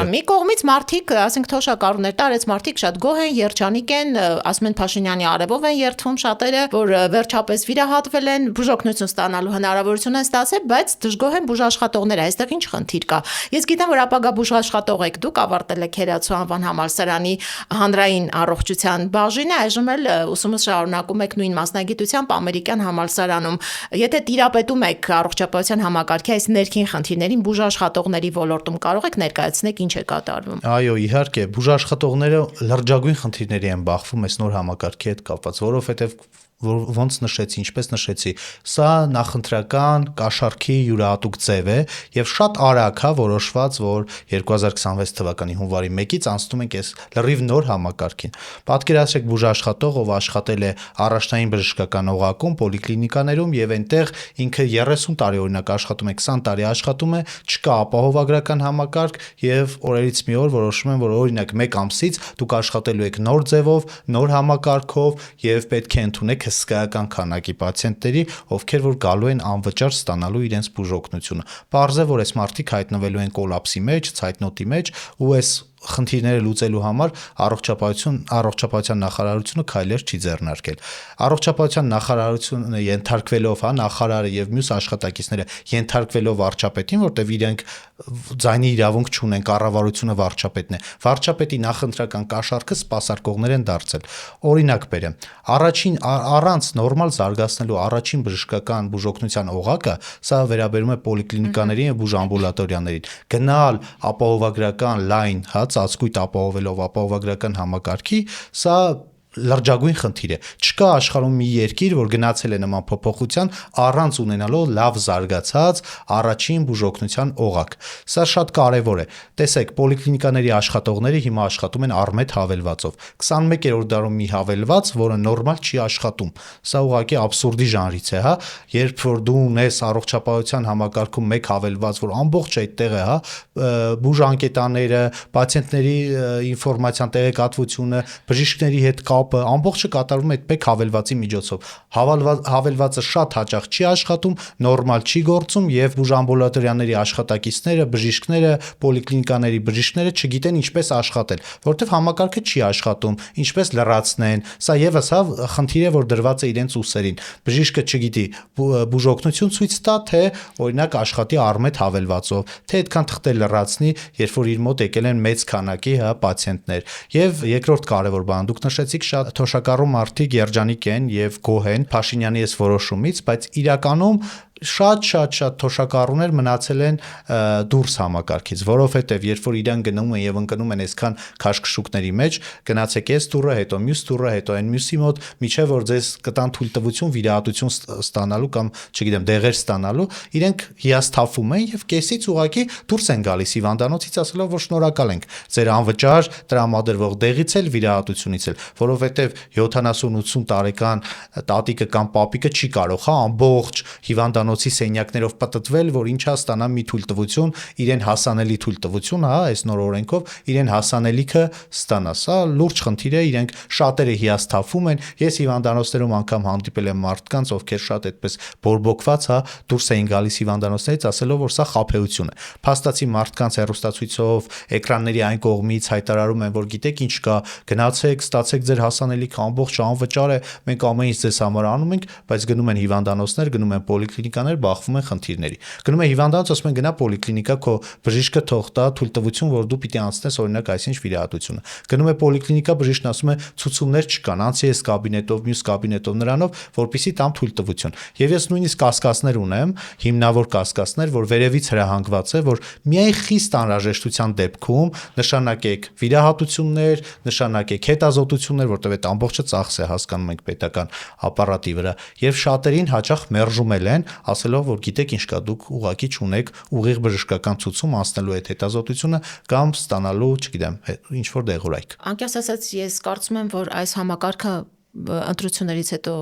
Մի կողմից մարդիկ, ասենք թոշակառուներ, տարեց մարդիկ շատ գոհ են, երջանիկ են, ասում են Փաշինյանի արևով են երթվում շատերը, որ վերջապես վիրահատվել են, բուժօգնություն ստանալու հնարավորություն են ստացել, բայց դժգոհ են բուժաշխատողները, այստեղ ինչ խնդիր կա։ Ես գիտեմ, որ ապագա բուժաշխատող եք դուք, ավարտել եք Հերացու անվան համալսարանի հանրային առողջության բաժինը, այժմ էլ ուսումը շարունակում եք նույն մասնագիտությամբ ամերիկյան համալսարանում։ Եթե տիրապետում եք առողջապահության համակարգի այս ներքին խնդիրներին բուժաշխատողների ոլորտում, կարող եք ներկայացնել ինչ է կատարվում։ Այո, իհարկե, բուժաշխատողները լրջագույն խնդիրների են բախվում այս նոր համակարգի հետ կապված, որովհետև ոնց նշեցի, ինչպես նշեցի, սա նախընտրական կաշառքի յուրահատուկ ձև է եւ շատ արագ որոշված, որ 2026 թվականի հունվարի 1-ից անցնում ենք այս լրիվ նոր համակարգին։ Պատկերացրեք բուժաշխատող, ով աշխատել է առաջնային բժշկական օղակում, պոլիկլինիկաներում եւ այնտեղ ինքը 30 տարի օրինակ աշխատում է, 20 տարի աշխատում է, չկա ապահովագրական համակարգ եւ օրերից մի օր որոշում են, որ օրինակ 1 ամսից դուք աշխատելու եք նոր ձևով, նոր համակարգով եւ պետք է ընդունեք հսկայական քանակի պացիենտների, ովքեր որ գալու են անվճար ստանալու իրենց բուժօգնությունը։ Պարզ է, որ այս մարդիկ հայտնվելու են կոլապսի մեջ, ցայտնոտի մեջ, ու այս խնդիրները լուծելու համար առողջապահության նախարարությունը քայլեր չի ձեռնարկել։ Առողջապահության նախարարությունը ենթարկվելով, նախարարը եւ մյուս աշխատակիցները ենթարկվելով վարչապետին, որտեվ իրենք ձայնի իրավունք չունեն, կառավարությունը վարչապետն է։ Վարչապետի նախընտրական կաշառքը սպասարկողներ են դարձել։ Օրինակ բերեմ, առանց նորմալ զարգացնելու առաջին բժշկական բուժօգնության օղակը, սա վերաբերում է պոլիկլինիկաներին եւ բուժամբուլատորիաներին, գնալ ապահովագրական լայն, ծածկույթ ապահովելով ապահովագրական համակարգի, սա լրջագույն խնդիր է։ Չկա աշխարհում մի երկիր, որ գնացել է նման փոփոխության առանց ունենալու լավ զարգացած առաջին բուժօգնության օղակ։ Սա շատ կարևոր է։ Տեսեք, պոլիկլինիկաների աշխատողները հիմա աշխատում են առմետ հավելվածով։ 21-րդ դարում մի հավելված, որը նորմալ չի աշխատում։ Սա ուղղակի աբսուրդի ժանրից է, երբ որ դու ունես առողջապահության համակարգում մեկ հավելված, որ ամբողջ այդտեղ է, բուժանկետաները, պացիենտների ինֆորմացիան տեղեկատվությունը, բժիշկների հետ կապը, ամբողջը կատարվում է այդ մեկ հավելվածի միջոցով։ Հավելվածը շատ հաճախ չի աշխատում, նորմալ չի գործում եւ բուժամբուլատորիաների աշխատակիցները, բժիշկները, պոլիկլինիկաների բժիշկները չգիտեն ինչպես աշխատել, որովհետեւ համակարգը չի աշխատում, ինչպես լրացնեն։ Սա եւս խնդիր է, որ դրված է իրենց ուսերին։ Բժիշկը չգիտի բուժօգնություն ցույց տա, թե օրինակ աշխատի առմետ հավելվածով, թե այդքան թղթեր լրացնի, երբ որ իր մոտ եկել են մեծ քանակի պացիենտներ։ Եվ երկրորդ կարևոր բան, դուք նշեցիք, շատ թոշակառու մարդիկ երջանիկ են եւ գոհ են Փաշինյանի այս որոշումից, բայց իրականում շատ թոշակառուներ մնացել են դուրս համակարգից, որովհետև երբ որ իրան գնում են եւ ընկնում են այսքան քաշքշուկների մեջ, գնացեք այս տուրը, հետո մյուս տուրը, հետո այն մյուսի մոտ, միջև որ ձեզ կտան թույլտվություն վիրահատություն ստանալու կամ չգիտեմ դեղեր ստանալու, իրենք հիասթափվում են եւ կեսից ուղակի դուրս են գալիս հիվանդանոցից ասելով, որ շնորհակալ ենք ձեր անվճար տրամադրվող դեղից էլ վիրահատությունից էլ, որովհետև 70-80 տարեկան տատիկը կամ պապիկը չի կարող ամբողջ հիվանդանոցի սենյակներով պատտվել, որ ինչա ստանա մի թույլտվություն, իրեն հասանելի թույլտվություն, այս նոր օրենքով իրեն հասանելիքը ստանա։ Սա լուրջ խնդիր է, իրենք շատերը հիասթափվում են։ Ես հիվանդանոցներում անգամ հանդիպել եմ մարդկանց, ովքեր շատ այդպես բորբոքված, դուրս էին գալիս հիվանդանոցներից, ասելով, որ սա խաբեություն է։ Փաստացի մարդկանց հեռուստացույցով, էկրանների այն կողմից հայտարարում են, որ գիտեք ինչ կա, գնացեք, ստացեք ձեր հասանելիքը, ամբողջ անվճար է, մենք ամեն ինչ ձեզ համար անում ենք, բայց գնում են հիվանդանոցներ, գնում են պոլիկլինիկա պոլիկլինիկաներ բախվում են խնդիրների։ Գնում է հիվանդանոց, ասում են գնա պոլիկլինիկա, քո բժիշկը թող տա թույլտվություն, որ դու պիտի անցնես օրինակ այսինչ վիրահատությունը։ Գնում է պոլիկլինիկա, բժիշկն ասում է ցուցումներ չկան, անցի այս կաբինետով, մյուս կաբինետով նրանով, որպեսզի տամ թույլտվություն։ Եվ ես նույնիսկ կասկածներ ունեմ, հիմնավոր կասկածներ, որ վերևից հրահանգված է, որ միայն խիստ անհրաժեշտության դեպքում նշանակեք վիրահատություններ, նշանակեք հետազոտություններ, որտեղ այդ ամբողջը ծախս է, հասկանում ենք պետական ապարատի վրա, եւ շատերին հաճախ մերժումել են, ասելով, որ գիտեք ինչ կա, դուք ուղակի չունեք ուղիղ բժշկական ցուցում անցնելու այդ հետազոտությունը կամ ստանալու, չգիտեմ, ինչ որ դեղորայք։ Անկեղծ ասած, ես կարծում եմ, որ այս համակարգը ընտրություններից հետո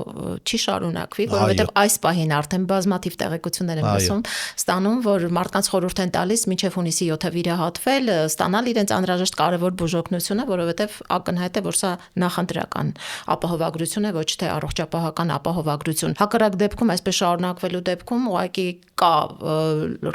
չի շարունակվի, որովհետև այս պահին արդեն բազմաթիվ տեղեկություններ եմ լսում, ստանում, որ մարդկանց խորհուրդ են տալիս մինչև հունիսի 7-ը վիրահատվել, ստանալ իրենց անհրաժեշտ կարևոր բուժօգնությունը, որովհետև ակնհայտ է, որ սա նախընտրական ապահովագրություն է, ոչ թե առողջապահական ապահովագրություն։ Հակառակ դեպքում, այսպես շարունակվելու դեպքում ուղղակի կա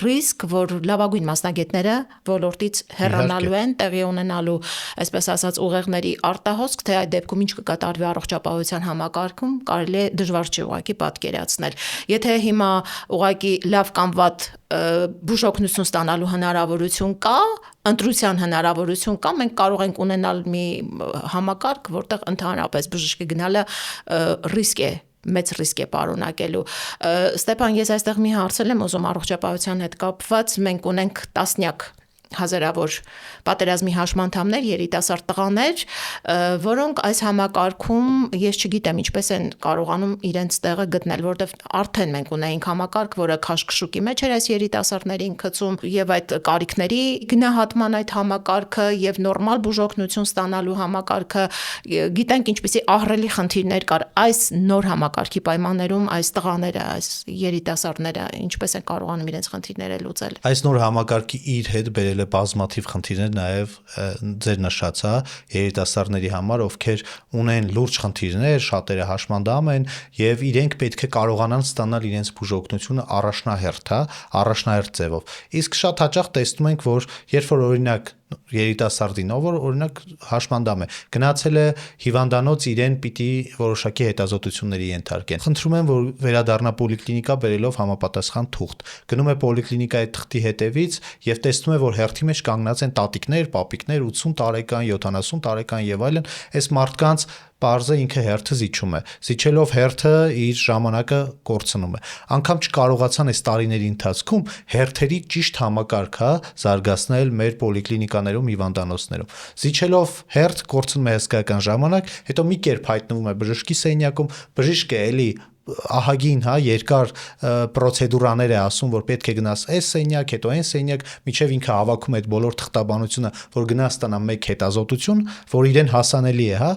ռիսկ, որ լավագույն մասնագետները ոլորտից հեռանալու են, տեղի ունենալու, այսպես ասած, ուղեղների արտահոսք, թե այդ դեպքում ինչ կկատարվի առողջապահության համակարգում, կարելի է դժվար չի ուղղակի պատկերացնել։ Եթե հիմա ուղղակի լավ կամ վատ բուժօգնություն ստանալու հնարավորություն կա, ընտրության հնարավորություն կա, մենք կարող ենք ունենալ մի համակարգ, որտեղ ընդհանրապես բժշկի գնալը ռիսկ է, մեծ ռիսկ է պարունակելու։ Ստեփան, ես այստեղ մի հարցել եմ ուզում առողջապահության հետ կապված, մենք ունենք տասնյակ հազարավոր պատերազմի հաշմանդամներ, երիտասարդ տղաներ, որոնք այս համակարգում ես չգիտեմ ինչպես են կարողանում իրենց տեղը գտնել, որովհետև արդեն մենք ունեինք համակարգ, որը քաշքշուկի մեջ էր այս երիտասարդներին գցում, եւ այդ կարիքների գնահատման այդ համակարգը եւ նորմալ բուժօգնություն ստանալու համակարգը, գիտենք ինչպեսի ահռելի խնդիրներ կար այս նոր համակարգի պայմաններում, այս տղաները, այս երիտասարդները ինչպես են կարողանում իրենց խնդիրները լուծել։ Այս նոր համակարգի իր հետ բերել բազմաթիվ խնդիրներ նաև ձեր նշած, երիտասարդների համար, ովքեր ունեն լուրջ խնդիրներ, շատերը հաշմանդամ են եւ իրենք պետք է կարողանան ստանալ իրենց բուժօգնությունը առաջնահերթ ձևով։ Իսկ շատ հաճախ տեսնում ենք, որ երբ որ օրինակ երիտասարդին, ով որ օրինակ հաշմանդամ է, գնացել է հիվանդանոց, իրեն պիտի որոշակի հետազոտությունների ենթարկեն։ Խնդրում եմ, որ վերադառնա պոլիկլինիկա բերելով համապատասխան թուղթ։ Գնում է պոլիկլինիկայի թղթի հետևից եւ տեսնում է, որ հերթի մեջ կանգնած են տատիկներ, պապիկներ, 80 տարեկան, 70 տարեկան եւ այլն, այս մարդկանց Պարզը ինքը հերթը զիջում է։ Զիջելով հերթը իր ժամանակը կորցնում է։ Անկամ չկարողացան այս տարիների ընթացքում հերթերի ճիշտ համակարգ զարգացնել մեր պոլիկլինիկաներում, հիվանդանոցներում։ Զիջելով հերթ կորցնում է հսկայական ժամանակ, հետո մի կերպ հայտնվում է բժշկի սենյակում, բժիշկը էլի ահագին, երկար պրոցեդուրաներ է ասում, որ պետք է գնաս այս սենյակ, հետո այն սենյակ, միջև ինքը հավաքում է այդ բոլոր թղթաբանությունը, որ գնա ստանա մեկ հետազոտություն, որ իրեն հասանելի է,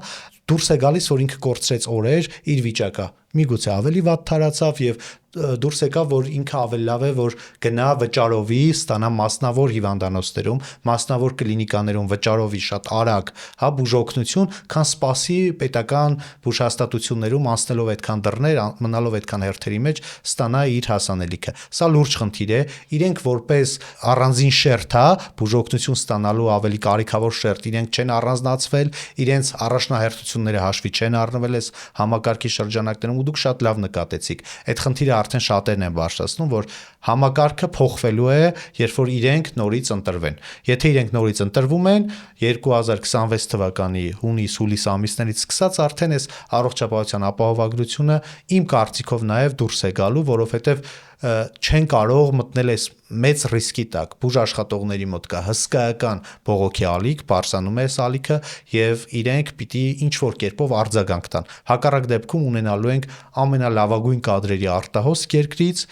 դուրս է գալիս, որ ինքը կորցրեց օրեր իր վիճակը, միգուցե ավելի վատ թարացավ եւ դուրս եկավ, որ ինքը ավելի լավ է, որ գնա վճարովի, ստանա մասնավոր հիվանդանոցներում, մասնավոր կլինիկաներում վճարովի շատ արագ, բուժօգնություն, քան սպասի պետական բուժհաստատություններում անցնելով այդքան դռներ, մնալով այդքան հերթերի մեջ, ստանա իր հասանելիքը։ Սա լուրջ խնդիր է, իրենք որպես առանձին շերտ, բուժօգնություն ստանալու ավելի կարիքավոր շերտ, իրենք չեն առանձնացվել, իրենց առաջնահերթությունները հաշվի չեն առնվել այս համակարգի շրջանակներում, ու դուք շատ լավ նկատեցիք։ Այդ խնդիրը արդեն շատերն են բարձրացնում, որ համակարգը փոխվելու է, երբ որ իրենք նորից ընտրվեն։ Եթե իրենք նորից ընտրվում են 2026 թվականի հունիս-հուլիս ամիսներից սկսած արդեն այս առողջապահության ապահովագրությունը իմ կարծիքով նաև դուրս է գալու, որովհետև չեն կարող մտնել այս մեծ ռիսկի տակ։ Բուժաշխատողների մոտ կա հսկայական բողոքի ալիք, բարձրանում է այս ալիքը եւ իրենք պիտի ինչ-որ կերպով արձագանք տան։ Հակառակ դեպքում ունենալու ենք ամենալավագույն կադրերի արտահոսք երկրից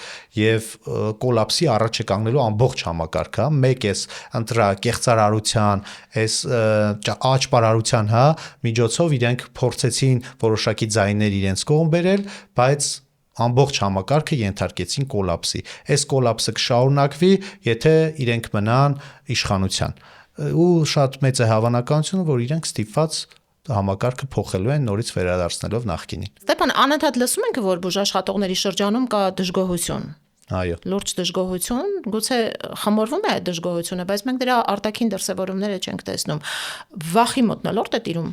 եւ կոլապսի առաջ է կանգնելու ամբողջ համակարգը, մեկ էս ընտրակեղծարարության, այս աճպարարության, միջոցով իրենք փորձեցին որոշակի ձայներ իրենց կողմ բերել, բայց ամբողջ համակարգը ենթարկեցին կոլապսի։ Այս կոլապսը կշարունակվի, եթե իրենք մնան իշխանության։ Ու շատ մեծ է հավանականությունը, որ իրենք ստիպված համակարգը փոխելու են նորից վերադարձնելով նախկինին։ Ստեփան, անընդհատ լսում ենք, որ բուժաշխատողների շրջանում կա դժգոհություն։ Այո։ Լուրջ դժգոհություն, գուցե խմորվում է այդ դժգոհությունը, բայց մենք դրա արտաքին դրսևորումները չենք տեսնում։ Վախի մթնոլորտ է տիրում։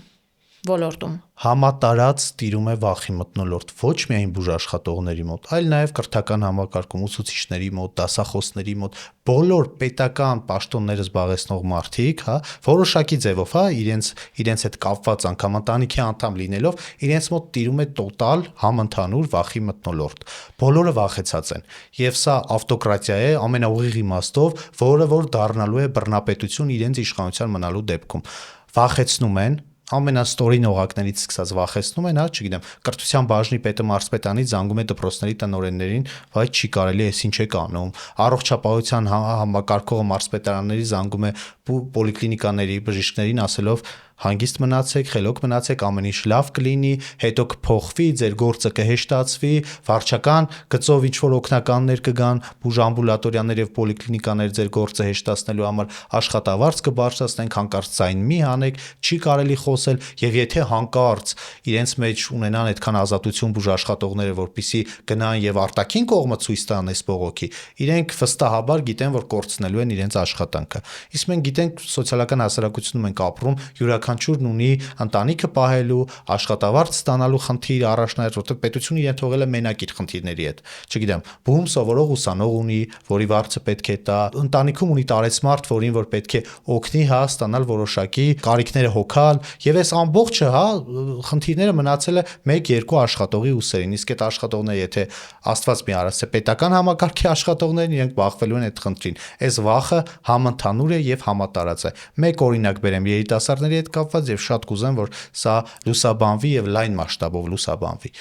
ոլորտում։ Համատարած տիրում է վախի մթնոլորտ ոչ միայն բուժաշխատողների մոտ, այլ նաև կրթական համակարգում ուսուցիչների մոտ, դասախոսների մոտ, բոլոր պետական պաշտոնները զբաղեցնող մարդիկ, որոշակի ձևով, իրենց հետ կապված անգամ ընտանիքի անդամ լինելով, իրենց մոտ տիրում է տոտալ համընդհանուր վախի մթնոլորտ։ Բոլորը վախեցած են, եւ սա ավտոկրատիա է ամենաուղիղ իմաստով, որ դառնալու է բռնապետություն իրենց իշխանության մնալու դեպքում։ Վախեցնում են ամենաստորին օղակներից սկսած վախեցնում են, չգիտեմ, կրթության բաժնի պետը մարզպետանից զանգում է դպրոցների տնօրեններին, բայց չի կարելի, էս ինչ եք անում։ Առողջապահության համակարգողը մարզպետարանների զանգում է պոլիկլինիկաների բժիշկներին ասելով հանգիստ մնացեք, խելոք մնացեք, ամեն ինչ լավ կլինի, հետո կփոխվի, ձեր գործը կհեշտացվի, վարչական գծով ինչ որ օգնականներ կգան, բուժամբուլատորիաներ եւ պոլիկլինիկաներ ձեր գործը հեշտացնելու համար աշխատավարձ կբարձրացնենք, հանկարծ ձայն մի հանեք, չի կարելի խոսել, եւ եթե հանկարծ իրենց մեջ ունենան այդքան ազատություն բուժաշխատողները, որպիսի գնան եւ արտաքին կողմը ցույց տան այս բողոքի, իրենք վստահաբար գիտեն, որ կորցնելու են իրենց աշխատանքը։ Իսկ մենք գիտենք սոցիալական հասարակությունում ենք ապրում, յուրաքանչյուրն ունի ընտանիքը պահելու, աշխատավարձ ստանալու խնդիր առաջնահերթ, որտեղ պետությունը իրեն թողել է մենակ իր խնդիրների հետ։ Չգիտեմ, բուհում սովորող ուսանող ունի, որի վարձը պետք է տա, ընտանիքում ունի տարեցմարդ, որին որ պետք է օգնի, ստանալ որոշակի կարիքները հոգալ, եւ այս ամբողջը, խնդիրները մնացել է 1-2 աշխատողի ուսերին, իսկ այդ աշխատողները, եթե Աստված մի արած է պետական համակարգի աշխատողներն, իրենք բախվելու են այդ խնդրին։ Այս վախը համընդհանուր է եւ համատարած է։ Մեկ օրինակ բերեմ երիտասարդների հետ կապված եւ շատ կուզեմ, որ սա լուսաբանվի եւ լայն մասշտաբով լուսաբանվի։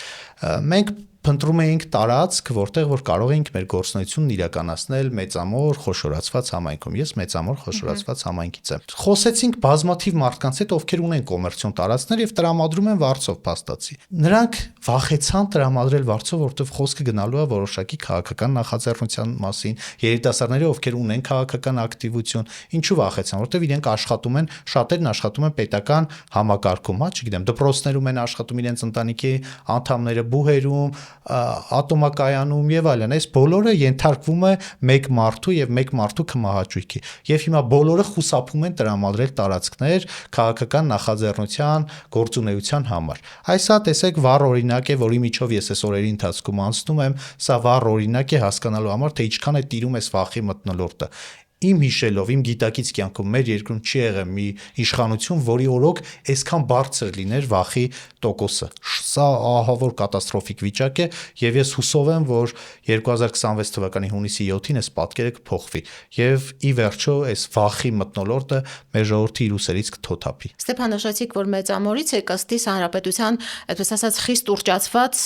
Մենք փնտրում էինք տարածք, որտեղ որ կարող էինք մեր գործունեությունն իրականացնել մեծամոր խոշորացված համայնքում։ Ես մեծամոր խոշորացված համայնքից եմ։ Խոսեցինք բազմաթիվ մարդկանց հետ, ովքեր ունեն կոմերցիոն տարածքներ եւ տրամադրում են վարձով փաստացի։ Նրանք վախեցան տրամադրել վարձով, որովհետեւ խոսքը գնալու է որոշակի քաղաքական նախաձեռնության մասին, երիտասարդները, ովքեր ունեն քաղաքական ակտիվություն, ինչու վախեցան, որովհետեւ իրենք աշխատում են, շատերն աշխատում են պետական համակարգում, չգիտեմ, դպրոցներում են աշխատում իրենց ընտանիքի անդամները, բուհերում, ատոմակայանում եւ այլն։ Այս բոլորը ենթարկվում է մեկ մարդու եւ մեկ մարդու կմահաճույքի։ Եվ հիմա բոլորը խուսափում են տրամադրել տարածքներ քաղաքական նախաձեռնության գործունեության համար։ Այսա տեսեք վառ օրինակ է, որի միջով ես այս օրերի ընթացքում անցնում եմ, սա վառ օրինակ է հասկանալու համար, թե ինչքան է տիրում այս վախի մթնոլորտը։ Իմ հիշելով, իմ գիտակից կյանքում մեր երկրում չի եղել մի իշխանություն, որի օրոք այսքան բարձր լիներ վախի տոկոսը։ Սա ահավոր կատաստրոֆիկ վիճակ է եւ ես հուսով եմ, որ 2026 թվականի հունիսի 7-ին այս պատկերը կփոխվի եւ ի վերջո այս վախի մթնոլորտը մեր ժողովրդի իր ուսերից կթոթափի։ Ստեփան, նշեցիք, որ մեծամորից է ըստ հանրապետության, այդպես ասած, խիստ ուռճացված,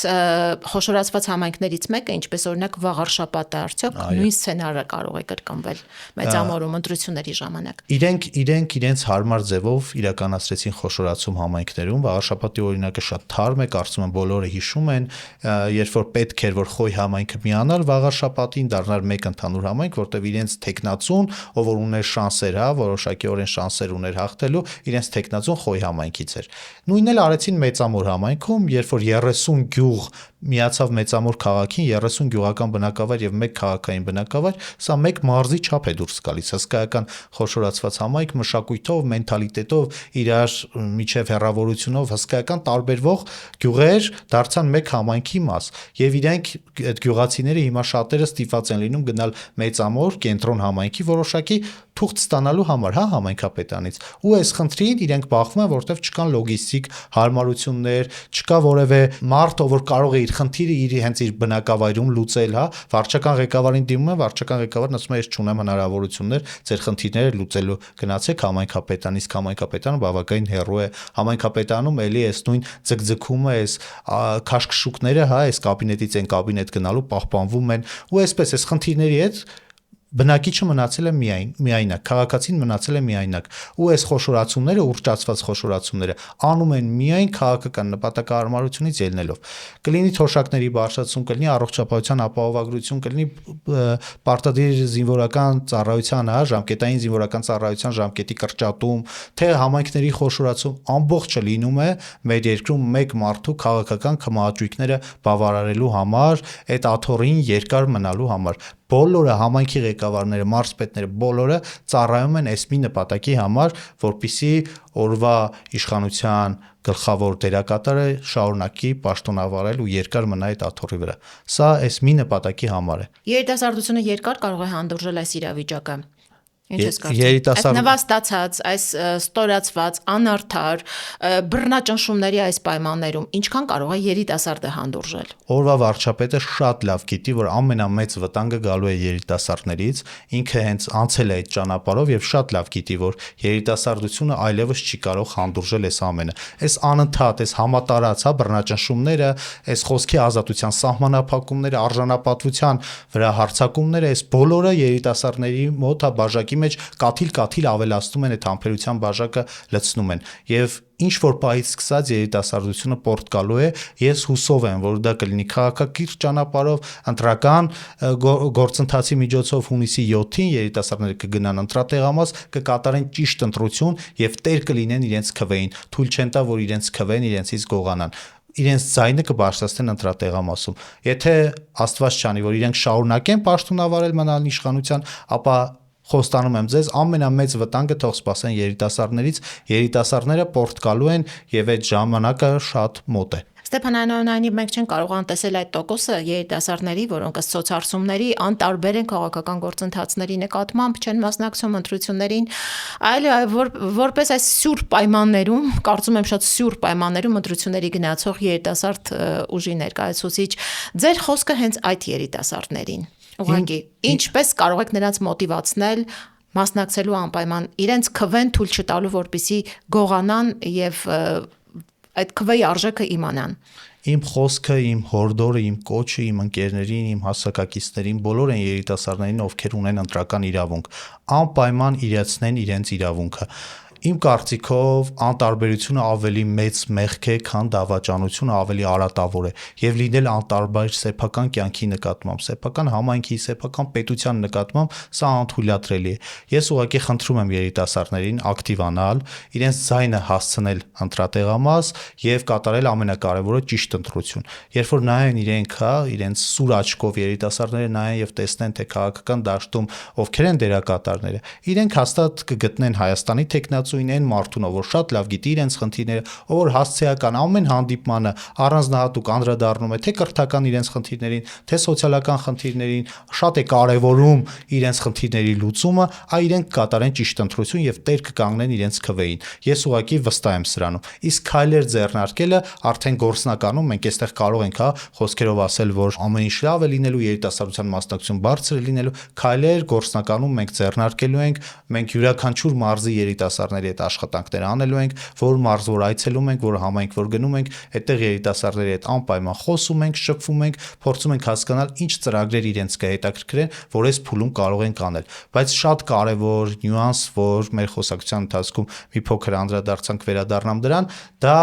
խոշորացված համայնքներից մեկը, ինչպես օրինակ Վաղարշապատը, արդյոք նույն սցենարը կարող է կրկնվել մեծամորում ընտրությունների ժամանակ։ Իրենք իրենց հարմար ձևով իրականացրեցին խոշորացում համայնքներում։ Վաղարշապատի օրինակը շատ թարմ է, կարծում եմ բոլորը հիշում են, երբ որ պետք էր որ Խոյ համայնքը միանար Վաղարշապատին, դառնար մեկ ընդհանուր համայնք, որտեղ իրենց տեխնացուն, ով որ ուներ շանսեր, որոշակիորեն շանսեր ուներ հաղթելու, իրենց տեխնացուն Խոյ համայնքից էր։ Նույնն էլ արեցին Մեծամոր համայնքում, երբ որ 30 գյուղ միացավ Մեծամոր քաղաքին, 30 գյուղական բնակավայր եւ 1 քաղաքային բնակավայր, սա մեկ մարզի չափ է դուրս գալիս, հսկայական խոշորացված համայնք, մշակույթով, մենթալիտետով, իրար միջև հեռավորությունով հսկայական տարբերվող գյուղեր դարձան մեկ համայնքի մաս եւ իրենք այդ գյուղացիները հիմա շատերը ստիպված են լինում գնալ Մեծամոր կենտրոն համայնքի որոշակի թուղթ ստանալու համար, համայնքապետանից։ Ու այս խնդրին իրենք բախվում են, որտեղ չկան լոգիստիկ հարմարություններ, չկա որևէ մարդ, որ կարող է իր խնդիրը հենց իր բնակավայրում լուծել, վարչական ղեկավարին դիմում են, վարչական ղեկավարն ասում է, ես չունեմ հնարավորություններ ձեր խնդիրները լուծելու, գնացեք համայնքապետան, իսկ համայնքապետանը բավականին հեռու է, համայնքապետանում էլի այս նույն ձգձգումը, այս քաշքշուկները, այս կաբինետից այն կաբինետ գնալու պահպանվում են, ու այսպես այս խնդիրների հետ բնակիչը մնացել է միայնակ, քաղաքացին մնացել է միայնակ, ու այս խոշորացումները, ուռճացված խոշորացումները անում են միայն քաղաքական նպատակահարմարությունից ելնելով։ Կլինի թոշակների բարձրացում, կլինի առողջապահության ապահովագրություն, կլինի պարտադիր զինվորական ծառայության, ժամկետային զինվորական ծառայության ժամկետի կրճատում, թե համայնքների խոշորացում, ամբողջը լինում է մեր երկրում մեկ մարդու քաղաքական կմահաճույքները բավարարելու համար, այդ աթոռին երկար մնալու համար։ բոլորը համայնքի ղեկավարները, մարզպետները բոլորը ծառայում են այս մի նպատակի համար, որպեսզի օրվա իշխանության գլխավոր դերակատարը շարունակի պաշտոնավարել ու երկար մնա այդ աթոռի վրա։ Սա այս մի նպատակի համար է։ Երիտասարդությունը երկար կարող է հանդուրժել այս իրավիճակը։ Ինչ ես Երիտասարդ- կարծում։ Այս նվաստացած, այս ստորացված, անարդար, բռնաճնշումների այս պայմաններում ինչքան կարող է երիտասարդը հանդուրժել։ Օրվա վարչապետը շատ լավ գիտի, որ ամենամեծ վտանգը գալու է երիտասարդներից, ինքը հենց անցել է այդ ճանապարհով եւ շատ լավ գիտի, որ երիտասարդությունը այլևս չի կարող հանդուրժել այս ամենը։ Այս անընդհատ, այս համատարած, բռնաճնշումները, այս խոսքի ազատության սահմանափակումները, արժանապատվության վրա հարձակումները, այս բոլորը երիտասարդների մոտ բաժակի մեջ կաթիլ ավելացնում են այդ համբերության բաժակը լցնում են եւ ինչ որ պահից սկսած երիտասարդությունը պորտ գալու է, ես հուսով եմ, որ դա կլինի քաղաքակիրթ ճանապարհով, ընտրական գործընթացի միջոցով հունիսի 7-ին երիտասարդները կգնան ընտրատեղամաս, կկատարեն ճիշտ ընտրություն եւ տեր կլինեն իրենց քվեին, թույլ չեն տա, որ իրենց քվեն իրենցից գողանան, իրենց ձայնը կբարձրացնեն ընտրատեղամասում։ Եթե Աստված չանի, որ իրենք շարունակեն պաշտոնավարել մնալ իշխանության, ապա խոստանում եմ ձեզ, ամենամեծ վտանգը թող սպասեն երիտասարդներից, երիտասարդները պորտ գալու են եւ այդ ժամանակը շատ մոտ է։ Ստեփան այնուամենայնիվ մենք չենք կարող անտեսել այդ տոկոսը երիտասարդների, որոնք ըստ սոցհարցումների անտարբեր են քաղաքական գործընթացների նկատմամբ, չեն մասնակցում ընտրություններին, այլ որպես այս սյուր պայմաններում, կարծում եմ շատ սյուր պայմաններում ընտրությունների գնացող երիտասարդ ուժի ներկայացուցիչ, ձեր խոսքը հենց այդ երիտասարդներին։ Ուղղակի ինչպես կարող եք նրանց մոտիվացնել մասնակցելու անպայման իրենց քվեն թույլ չտալու, որպեսզի գողանան եւ այդ քվեի արժեքը իմանան։ Իմ խոսքը, իմ հորդորը, իմ կոչը, իմ ընկերներին, իմ հասակակիցներին, բոլոր են երիտասարդներին, ովքեր ունեն ընտրական իրավունք, անպայման իրացնեն իրենց իրավունքը։ Իմ կարծիքով անտարբերությունը ավելի մեծ մեղք է, քան դավաճանությունը ավելի արատավոր է եւ լինել անտարբեր սեփական կյանքի նկատմամբ, սեփական համայնքի, սեփական պետության նկատմամբ սա անթույլատրելի է։ Ես ուղղակի խնդրում եմ երիտասարդներին ակտիվանալ, իրենց ձայնը հասցնել ընտրատեղամաս եւ կատարել ամենակարևորը ճիշտ ընտրություն։ Երբ որ նայեն իրենք, իրենց սուր աչքով երիտասարդները նայեն եւ տեսնեն, թե քաղաքական դաշտում ովքեր են դերակատարները, իրենք հաստատ կգտնեն Հայաստանի տեխնացուին մարդուն, որ շատ լավ գիտի իրենց խնդիրները, որ հասցեական ամեն հանդիպմանը առանձնահատուկ անդրադառնում է թե կրթական իրենց խնդիրներին, թե սոցիալական խնդիրներին, շատ է կարևորում իրենց խնդիրների լուծումը, իրենք կատարեն ճիշտ ընտրություն եւ տեր կկանգնեն իրենց քվեին։ Ես ուղղակի վստահ եմ սրանում։ Իսկ քայլեր ձեռնարկելը արդեն գործնականում մենք այստեղ կարող ենք խոսքերով ասել, որ ամեն ինչ լավ է լինելու, երիտասարդության մասնակցություն բարձր է լինելու, քայլեր գործնականում մենք ձեռնարկելու ենք, մենք յուրաքանչյուր մարզի երիտասարդների հետ աշխատանքներ անելու ենք, որ մարզ որ այցելում ենք, որ համայնք որ գնում ենք, այդտեղ երիտասարդների հետ անպայման խոսում ենք, շփվում ենք, փորձում ենք հասկանալ ինչ ծրագրեր իրենց կհետաքրքրեն, որ այս փուլում կարող ենք անել։ Բայց շատ կարևոր նյուանս, որ մեր խոսակցության ընթացքում մի փոքր անդրադարձանք վերադառնամ դրան, դա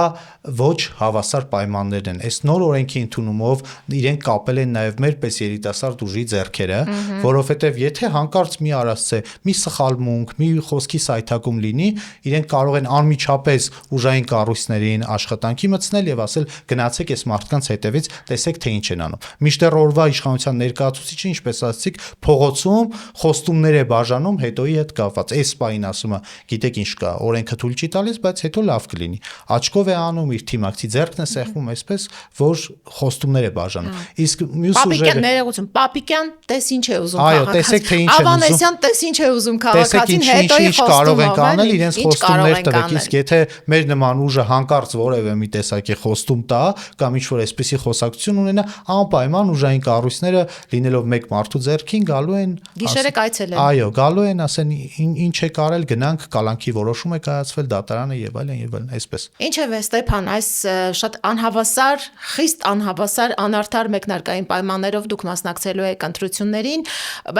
ոչ հավասար պայմաններն են։ Այս նոր օրենքի ընդունումով իրենք կապել են նաև մեր պես երիտասարդ ուժի ձեռքերը, որովհետև եթե հանկարծ մի արածե, մի սխալմունք, մի խոսքի սայթակում լինի, իրենք կարող են անմիջապես ուժային կառույցներին աշխատանքի մտցնել եւ ասել գնացեք այս մարդկանց հետևից, տեսեք թե ինչ են անում։ Մինչդեռ օրվա իշխանության ներկայացուցիչը, ինչպես ասացիք, փողոցում խոստումներ է բաժանում հետոյի հետ կապված։ Այս պայն ասում է, գիտեք ինչ կա, օրենքը թույլ չի տալիս, բայց հետո լավ կլինի։ Աչքով է անում, իր թիմակցի ձեռքն է սեղմում, այսպես որ խոստումներ է բաժանում։ Իսկ մյուս ուժերը ներողություն, Պապիկյան, տես ինչ է ուզում Այո, տեսեք թե ինչ են ուզում։ Ավանեսյան, տես ինչ է ուզում քաղաքացին, հետո ինչ կարող ենք անել, իրենց խոստումներ տվեք։ անել։ Իսկ եթե մեր նման ուժը հանկարծ որևէ մի տեսակի խոստում տա կամ ինչ-որ այսպիսի խոսակցություն ունենա, անպայման ուժային կառույցները լինելով մեկ մարդու ձեռքին գալու են Գիշերը կայցելեն։ Այո, գալու են, ասեն ինչ է կարել, գնանք, կալանքի որոշում է կայացվել, դատարանը եւ այլն, այսպես։ Ինչևէ, Ստեփան, այս շատ անհավասար, խիստ անհավասար, անարդար մեկնարկային պայմաններով դուք մասնակցելու եք ընտրություններին,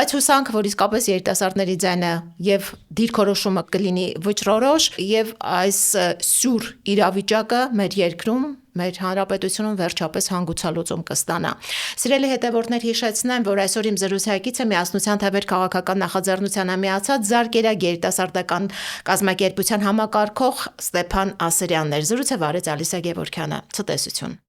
բայց հուսանք, որ իսկապես երիտասարդների ձայնը եւ դիրքորոշումը կլինի վճռորոշ եւ այս սյուր իրավիճակը մեր երկրում մեր հանրապետությունում վերջապես հանգուցալուծում կստանա։ Սիրելի հետևորդներ, հիշեցնեմ, որ այսօր իմ զրուցակիցը Միասնության թևեր քաղաքական նախաձեռնությանը միացած Զարկերակ երիտասարդական կազմակերպության համակարգող Ստեփան Ասրյանն էր։ Զրույցը վարեց Ալիսա Գևորգյանը։ Ցտեսություն։